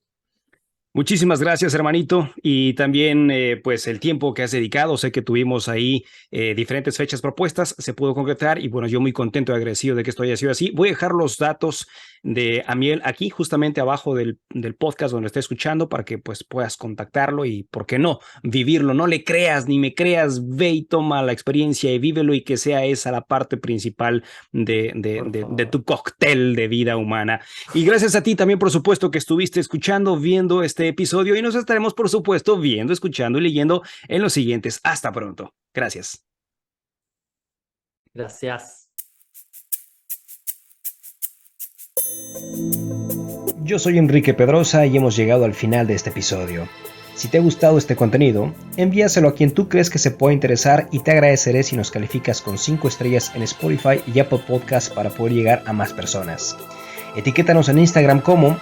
Muchísimas gracias, hermanito. Y también, pues, el tiempo que has dedicado. Sé que tuvimos ahí diferentes fechas propuestas, se pudo concretar. Y bueno, yo muy contento y agradecido de que esto haya sido así. Voy a dejar los datos de Amiel aquí, justamente abajo del podcast donde esté escuchando, para que pues puedas contactarlo y, ¿por qué no?, vivirlo. No le creas ni me creas, ve y toma la experiencia y vívelo, y que sea esa la parte principal de tu cóctel de vida humana. Y gracias a ti también, por supuesto, que estuviste escuchando, viendo este episodio, y nos estaremos, por supuesto, viendo, escuchando y leyendo en los siguientes. Hasta pronto. Gracias. Gracias. Yo soy Enrique Pedrosa y hemos llegado al final de este episodio. Si te ha gustado este contenido, envíaselo a quien tú crees que se pueda interesar, y te agradeceré si nos calificas con 5 estrellas en Spotify y Apple Podcasts para poder llegar a más personas. Etiquétanos en Instagram como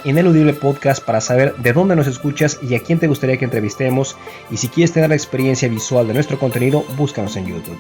@ineludiblepodcast para saber de dónde nos escuchas y a quién te gustaría que entrevistemos, y si quieres tener la experiencia visual de nuestro contenido, búscanos en YouTube.